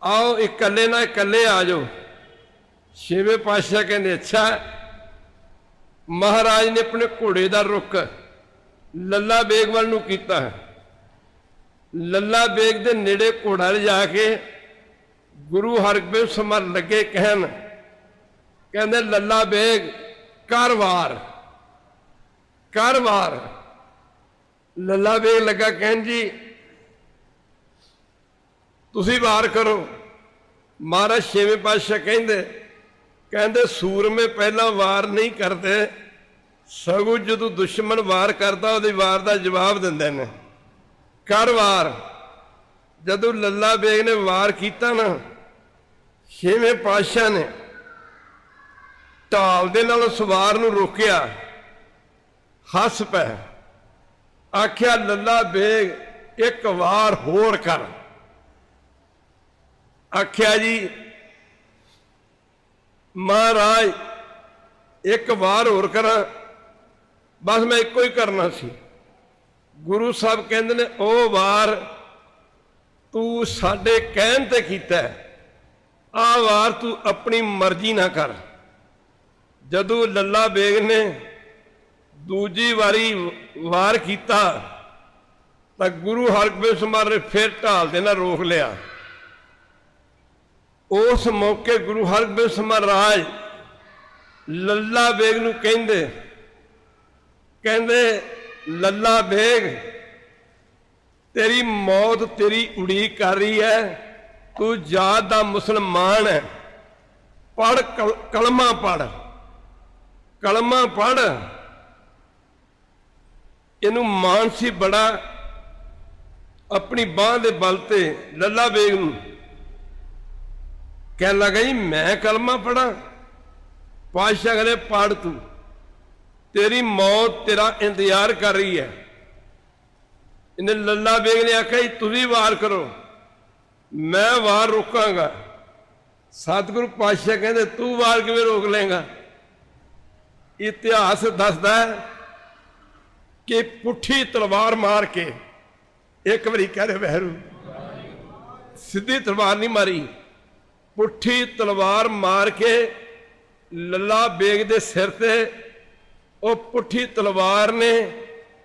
आओ इकल्ले ना इकल्ले आ जाओ। 6वें पातशाह कहंदे अच्छा। महाराज ने अपने घोड़े का रुख लला बेग वाल नूं कीता। लला बेग दे नेड़े घोड़ा ले जाके गुरु हरगोबिंद समारोह लगे कहन, कहंदे लला बेग कर वार, कर वार। लला बेग लगा कहन जी तुसी वार करो। महाराज 6वें पातशाह कहंदे, कहंदे सूरमे पहला वार नहीं करते, सगों जदों दुश्मन वार करता उहदे वार का जवाब दिंदे ने, कर वार। जदों लला बेग ने वार किया ना, 6वें पातशाह ने ढाल दे नाल सवार नूं रोकिया, हस पै, आख्या लला बेग एक वार होर कर। आख्या जी महाराज एक वार होर करा, बस मैं एको ही करना सी। गुरु साहब कहंदे ने ओ वार तू साडे कहण ते कीता, आ वार तू अपनी मर्जी ना कर। जदों लला बेग ने दूजी वारी वार किया तो गुरु हरगोबिंद समारोह ने फिर ढाल देना रोक लिया। उस मौके गुरु हरगोबिंद महाराज लला बेग नूं कहंदे, कहते लल्ला बेग तेरी मौत तेरी उड़ीक कर रही है, तू जात दा मुसलमान है, पढ़ कलमा पढ़, कलमा पढ़। इनू मान सी बड़ा, अपनी बांह दे बल ते लल्ला बेग नू कह लगा जी मैं कलमा पढ़ा। पातशाह कहते पढ़ तू, तेरी मौत तेरा इंतजार कर रही है। इन्हें लल्ला बेग ने आख्या जी तुसी वार करो, मैं वार रोकांगा। सतगुरु पातशाह कहते तू वार किवें रोक लेंगा? इतिहास दसदा है कि पुठी तलवार मार के, एक बारी कह रहे वहरू, सीधी तलवार नहीं मारी, पुठी तलवार मार के लल्ला बेग दे सिर ते, वो पुठी तलवार ने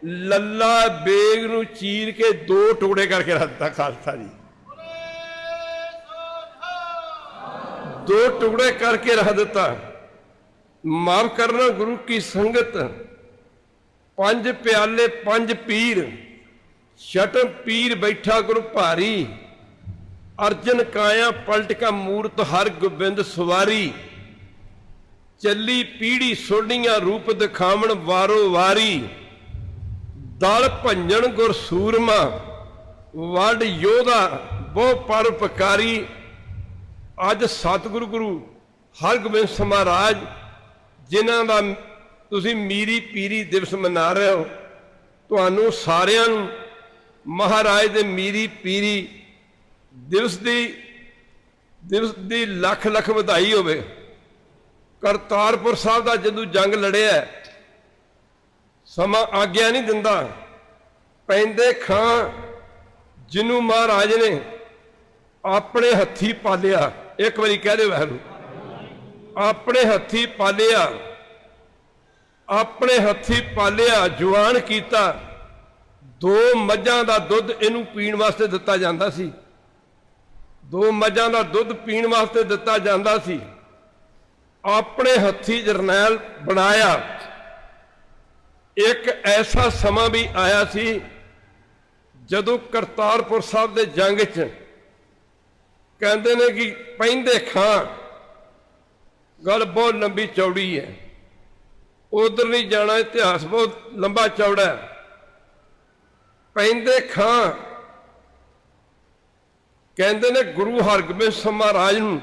लल्ला बेग नू चीर के दो टुकड़े करके रख दिता। खालसा जी दो टुकड़े करके रख दिता। माफ करना गुरु की संगत, पंज प्याले पंज पीर, छठम पीर बैठा गुरु भारी, अर्जन काया पलट का मूर्त हर गोबिंद सवारी, चली पीढ़ी सोनिया रूप दिखावन वारो वारी, दल भंजन गुर सूरमा वड योधा बहु परोपकारी। अज सतगुरु गुरु हरगोबिंद महाराज जिन्हां दा तुसीं मीरी पीरी दिवस मना रहे हो, तुहानूं सारिआं नूं महाराज दे मीरी पीरी दिवस दी लख लख बधाई होवे। करतारपुर साहब का जदों जंग लड़िया, समा आग्या नहीं दिंदा, पैंदे खां जिन्हों महाराज ने अपने हथी पालिया, एक बारी कह दे वैरू, अपने हथी पालिया, अपने हथी पालिया, जवान कीता। दो मझां दा दुध इनू पीण वास्ते दिता जांदा सी, दो मझां दा दुध पीण वास्ते दिता जांदा सी। अपने हथी जरनैल बनाया। एक ऐसा समा भी आया सी जदों करतारपुर साहब दे जंग च कहते ने कि पैंदे खां, गल बहुत लंबी चौड़ी है, उधर नहीं जाना, इतिहास बहुत लंबा चौड़ा है। पैंदे खां कहते ने गुरु हरगोबिंद महाराज नूं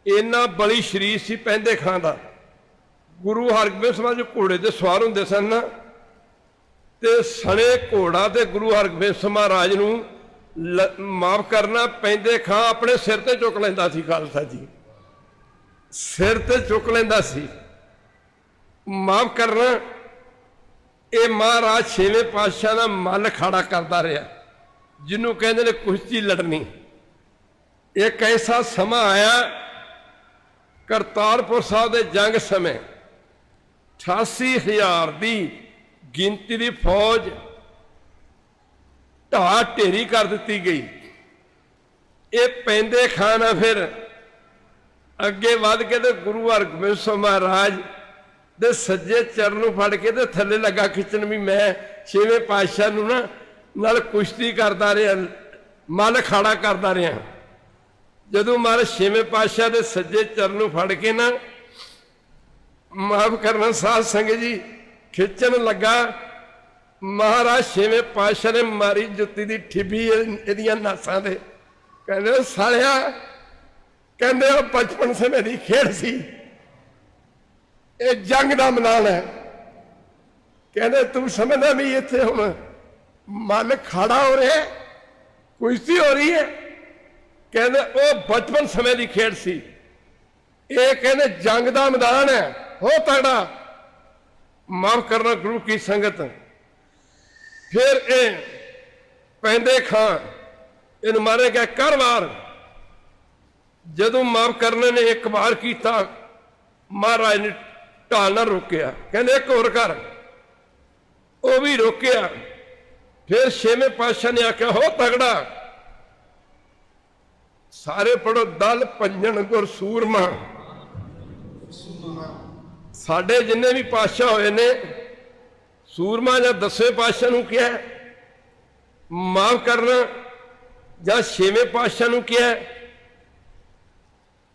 इन्ना बड़ी शरीर सी पैंदे खां दा। गुरु हरगोबिंद महाराज जो घोड़े ते सवार हुंदे सन ना, ते सने घोड़ा ते गुरु हरगोबिंद महाराज नूं माफ करना पैंदे खां अपने सिर ते चुक लैंदा सी। खालसा जी सिर ते चुक लैंदा सी। माफ करना ये महाराज छेवें पातशाह का मल खाड़ा करता रहा, जिन्हों कहते ने कुश्ती लड़नी। एक ऐसा समा आया करतारपुर साहब के जंग समय 88,000 की गिनती की फौज ढा ढेरी कर दी गई। ये पैंदे खाना फिर अगे वध के तो गुरु हरगोबिंद महाराज दे सज्जे चरण फड़ के तो थले लगा खिंचन भी मैं छेवें पातशाह नूं ना नाल कुश्ती करता रहा, मल खाड़ा करता रहा। जदों महाराज छेवें पातशाह दे सज्जे चरण फड़ के ना माफ करना साध संगत जी खिंचन लगा, महाराज छेवें पातशाह ने मारी जुत्ती दी ठिब्बी इहदियां नासां दे। कहंदे सालिया, कहंदे बचपन से मेरी खेड सी, ये जंग का मैदान है। कहते तू समझना भी इत्थे हुण मल खाड़ा हो रहा है, कुश्ती हो रही है। कहते वो बचपन समय की खेड सी, ये कहते जंग का मैदान है, हो तगड़ा। माफ करना गुरु की संगत। फिर ये पैंदे खां इन मारे गया कर वार। जदों माफ करने ने एक बार किया, महाराज ने ढाल ना रोकया, कहते एक होर कर, वो भी रोकया। फिर छेवें पातशाह ने आख्या हो तगड़ा, सारे पढ़ो दल भंजन गुर सूरमा। साडे जिन्ने भी पातशाह होए ने सूरमा या 10वें पातशाह नूं क्या है माफ करना, या 6वें पातशाह नूं क्या है,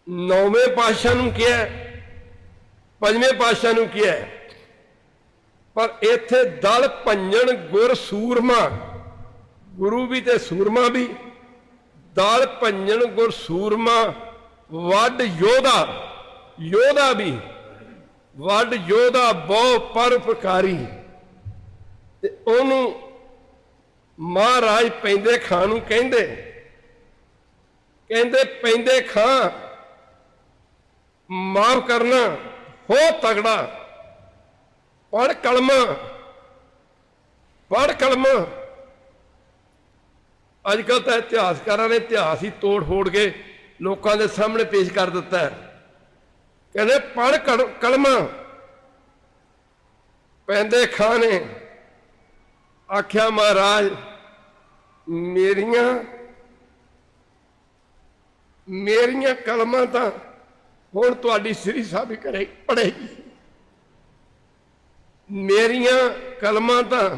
9वें पातशाह नूं क्या है, 5वें पातशाह नूं क्या है। पर इत्थे दल भंजन गुर सूरमा, गुरु भी ते सूरमा भी, दल भंजन गुर सूरमा वड योधा, योधा भी वड योधा बहु परोपकारी। ते ओनू महाराज पैंदे खां नूं कहंदे, कहंदे पैंदे खां माफ करना हो तगड़ा, पढ़ कलमा, पढ़ कलमा। अजकल तो इतिहासकारां ने इतिहास ही तोड़ फोड़ के लोगों के सामने पेश कर दिता है। कहते पढ़ कलमा। पैंदे खां ने आख्या महाराज मेरियां मेरियां कलमां तां हुण तुहाडी श्री साहब ही करे पढ़ेगी, मेरियां कलमां तां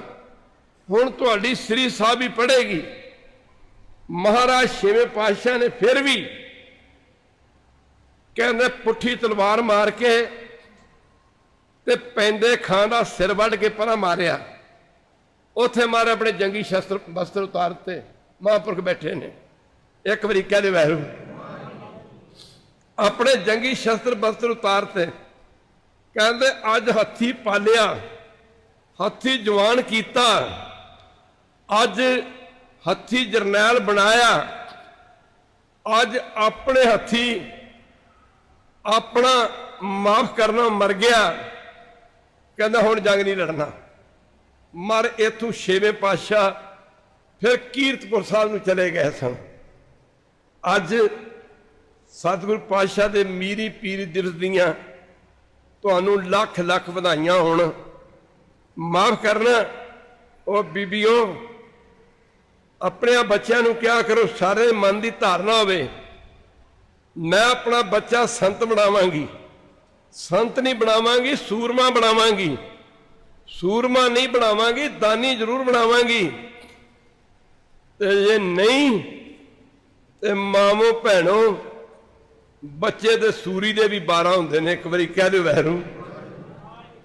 हुण तुहाडी श्री साहब ही पढ़ेगी। महाराज 6वें पातशाह ने फिर भी कहते पुट्ठी तलवार मार के ते पैंदे खां दा सिर वढ़ के परा मारिया। उत्थे मारे अपने जंगी शस्त्र वस्त्र उतारते, महापुरख बैठे ने, एक बारी कह दे वैरू, अपने जंगी शस्त्र वस्त्र उतारते। कहते अज हथी पालिया, हथी जवान किया, अज हथी जरनैल बनाया, अज अपने हथी अपना माफ करना मर गया। कहता हुण जंग नहीं लड़ना। मर इथों 6वें पातशाह फिर कीरतपुर साहब नूं चले गए सन। अज सतगुरु पातशाह दे मीरी पीर दिवस दियां तुहानूं लख लख वधाइयां होण। माफ करना ओ बीबियो, अपने बच्चों नूं क्या करो, सारे मन की धारणा होवे मैं अपना बच्चा संत बनावांगी, संत नहीं बनावांगी सूरमा बनावांगी, सूरमा नहीं बनावांगी दानी जरूर बनावांगी। ते जे नहीं ते मामो भैनों बच्चे दे सूरी दे भी 12 होंदे ने। एक बारी कह दो वैरू।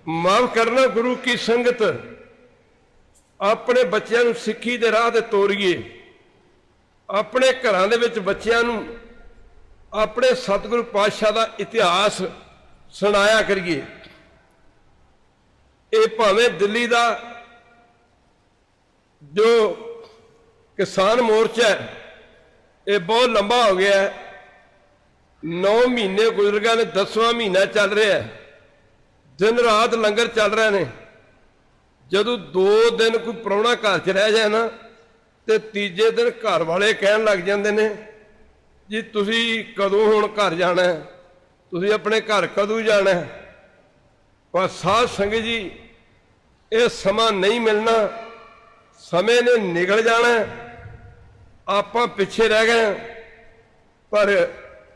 माफ करना गुरु की संगत, अपने बच्चों नूं सिੱਖੀ दे राह ते तोरीए, अपने घरां दे विच बच्चों नूं अपने सतगुरु पातशाह दा इतिहास सुनाया करिए। ये भावें दिल्ली का जो किसान मोर्चा है ये बहुत लंबा हो गया है, 9 महीने गुजर गए ने, 10वां महीना चल रहा है, दिन रात लंगर चल रहे हैं। जदों 2 दिन कोई प्राहुणा घर च रह जाए ना तो तीजे दिन घर वाले कहन लग जाते हैं जी तुसी कदों हुण घर जाना है, तुसी अपने घर कदों जाना है। पर साध संगत जी ये समा नहीं मिलना, समय ने निकल जाना, आपां पिछे रह गए। पर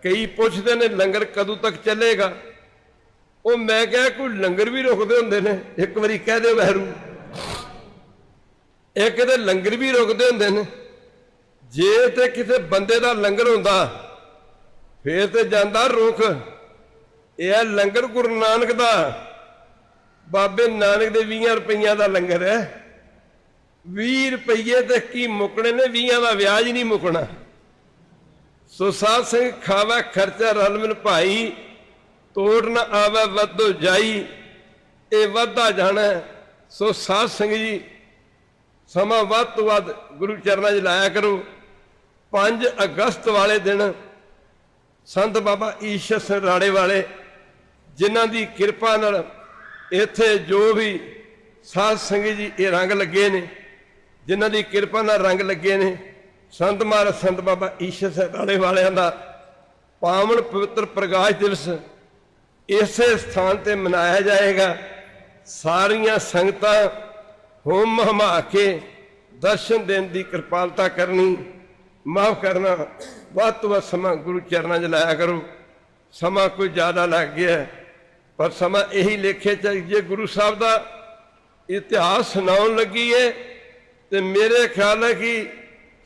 कई पुछते ने लंगर कदों तक चलेगा। वो मैं क्या कोई लंगर भी रुकते होंगे ने, एक बारी कह दे वैरू, एक तो लंगर भी रुकते होंगे ने। जे ते किसी बंदे का लंगर होंदा फिर तो जांदा रुख। यह लंगर गुरु नानक का, बाबे नानक के 20 रुपइया का लंगर है। 20 रुपये तो की मुकने ने, 20 का व्याज ही नहीं मुकना। सो साध संग खावा खर्चा रल मिल भाई, तोड़ न आवे वधो जाई, ये वधदा जाना। सो साध संगत जी समा वध तो वध गुरु चरणों च लाया करो। 5 अगस्त वाले दिन संत बाबा ईश्वर सिंह राणे वाले जिन्हां दी किरपा नाल इत्थे जो भी साध संगत जी ये रंग लगे ने, जिन्हां दी किरपा नाल रंग लगे ने, संत महाराज संत बाबा ईश्वर सिंह राणे वालियां दा पावन पवित्र प्रकाश दिवस इसे स्थान ते मनाया जाएगा। सारियां संगतां होम हमा के दर्शन देने की कृपालता करनी। माफ करना वध तो वध समा गुरु चरणों च लाया करो। समा कोई ज़्यादा लग गया पर समा यही लेखे चाहिए। जे गुरु साहब का इतिहास सुनाउण लगी है तो मेरे ख्याल है कि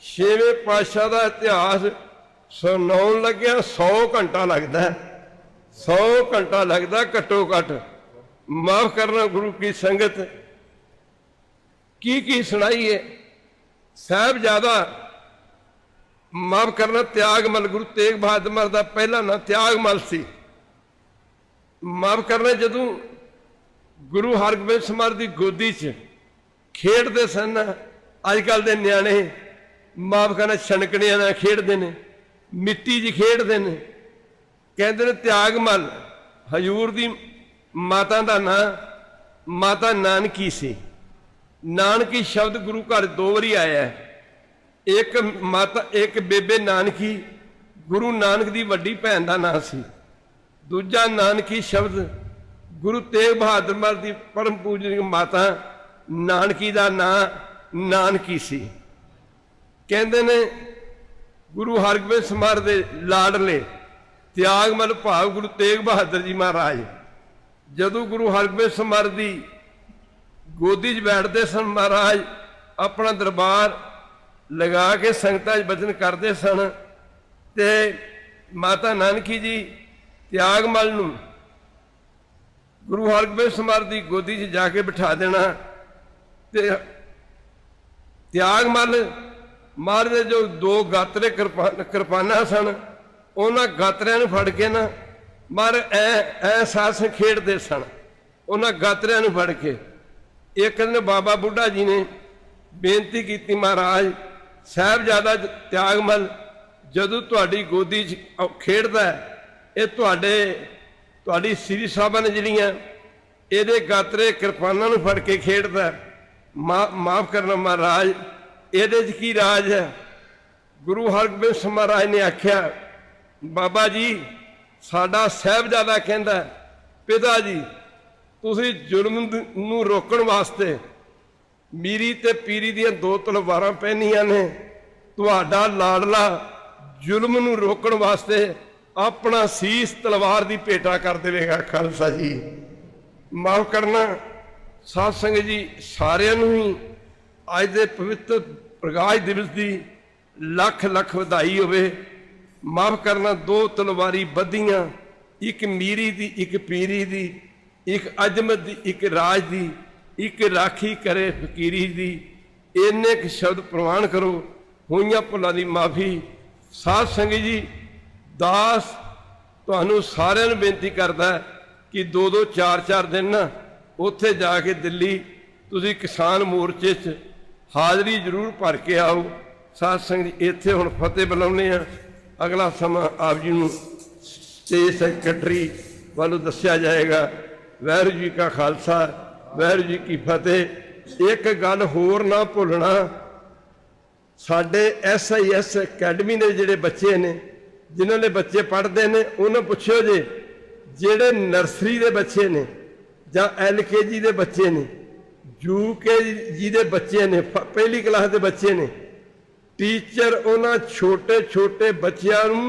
6वें पातशाह का इतिहास सुनाउण लग्या 100 घंटा लगता है, 100 घंटा लगता घट्टो घट। माफ करना गुरु की संगत की सुनाई है। साहिबजादा माफ करना त्यागमल, गुरु तेग बहादुर का पहला ना त्यागमल सी। माफ करना जदों गुरु हरगोबिंद समार की गोदी च खेडते सन, अजकल के न्याणे माफ करना छनकणियां नाल खेडते ने, मिट्टी च खेडते ने। कहते ने त्यागमल हजूर की माता का नां माता नानकी सी। नानकी शब्द गुरु घर 2 बारी आया है। एक माता एक बेबे नानकी गुरु नानक की वड्डी भैन का नाम सी। दूजा नानकी शब्द गुरु तेग बहादुर महाराज की परम पूजनीय माता नानकी का नाम नानकी सी। कहते ने गुरु हरगोबिंद समार दे लाडले त्यागमल भाव गुरु तेग बहादुर जी महाराज जदों गुरु हरगोबिंद समार की गोदी च बैठते सन, महाराज अपना दरबार लगा के संगतां बचन करते सन ते माता नानकी जी त्यागमल नूं गुरु हरगोबिंद समार की गोदी च जाके बिठा देना ते त्यागमल महाराज दे जो 2 गात्रे किरपाना सन उन्हां गात्रियां नूं फड़ के ना महाराज ऐ सास खेडते सन। उन्हां गात्रियां नूं फड़ के एक दिन बाबा बुढ़ा जी ने बेनती की, महाराज साहिबजादा त्यागमल जदों तुहाडी गोदी च खेडदा ये तुहाडी श्री साहबा ने जिहड़ियां इहदे गात्रे किरपानां नूं फड़ के खेडदा। माफ करना महाराज इहदे च की राज है। गुरु हरगोबिंद महाराज ने आख्या, बाबा जी साडा साहिबजादा कहंदा पिता जी तुसीं जुल्म नूं रोकण वास्ते मीरी ते पीरी दियां 2 तलवारां पहनियां ने। तुहाडा लाडला जुल्म नूं रोकण वास्ते अपना सीस तलवार की भेटा कर देवेगा। खालसा जी माफ करना साध संगत जी सारिਆਂ ਨੂੰ ही अज दे पवित्र प्रकाश दिवस की लख लख ਵਧਾਈ होवे। माफ करना 2 तलवारी बधियां, एक मीरी दी एक पीरी दी, एक अजमत दी एक राज दी, एक राखी करे फकीरी दी। इन्ने क शब्द प्रवान करो, होइयां भुलां दी माफ़ी। साध संगत जी दास तुहानूं सारिਆਂ ਨੂੰ बेनती करदा कि 2-2 4-4 दिन ना उत्थे जाके दिल्ली तुसीं किसान मोर्चे च हाज़री जरूर भर के आओ। साध संगत जी इत्थे हुण फतेह बुलाउने आ। अगला समा आप जी नूं स्टेज सैकटरी वालों दस्सिया जाएगा। वाहिगुरू जी का खालसा वाहिगुरू जी की फतेह। एक गल होर ना भुलना, साडे SIS अकैडमी के जिहड़े बच्चे ने जिन्हां दे बच्चे पढ़ते हैं उन्हें पुछो जे जिहड़े नर्सरी के बच्चे ने जां LKG के बच्चे ने UKG के बच्चे ने पहली क्लास के बच्चे ने टीचर उन्हां छोटे छोटे बच्चों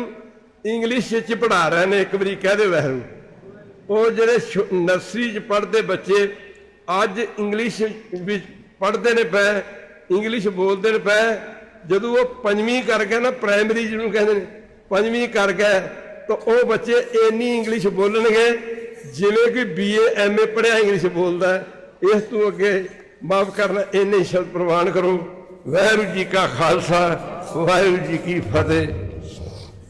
इंग्लिश च पढ़ा रहे हैं। एक बारी कह दे वाहिगुरू वो जिहड़े नर्सरी च पढ़ते बच्चे अज इंग्लिश पढ़ते ने पे इंग्लिश बोलते पे। जदों वो 5वीं कर गए ना प्राइमरी जिन्हों कहते हैं 5वीं कर गए तो वो बच्चे इन्नी इंग्लिश बोलणगे जिवें कोई BA MA पढ़िया इंग्लिश बोलता है। इस तों अगे माफ करना इन्ने शब्द प्रवान करो। वाहिगुरू जी का खालसा वाहिगुरू जी की फतेह।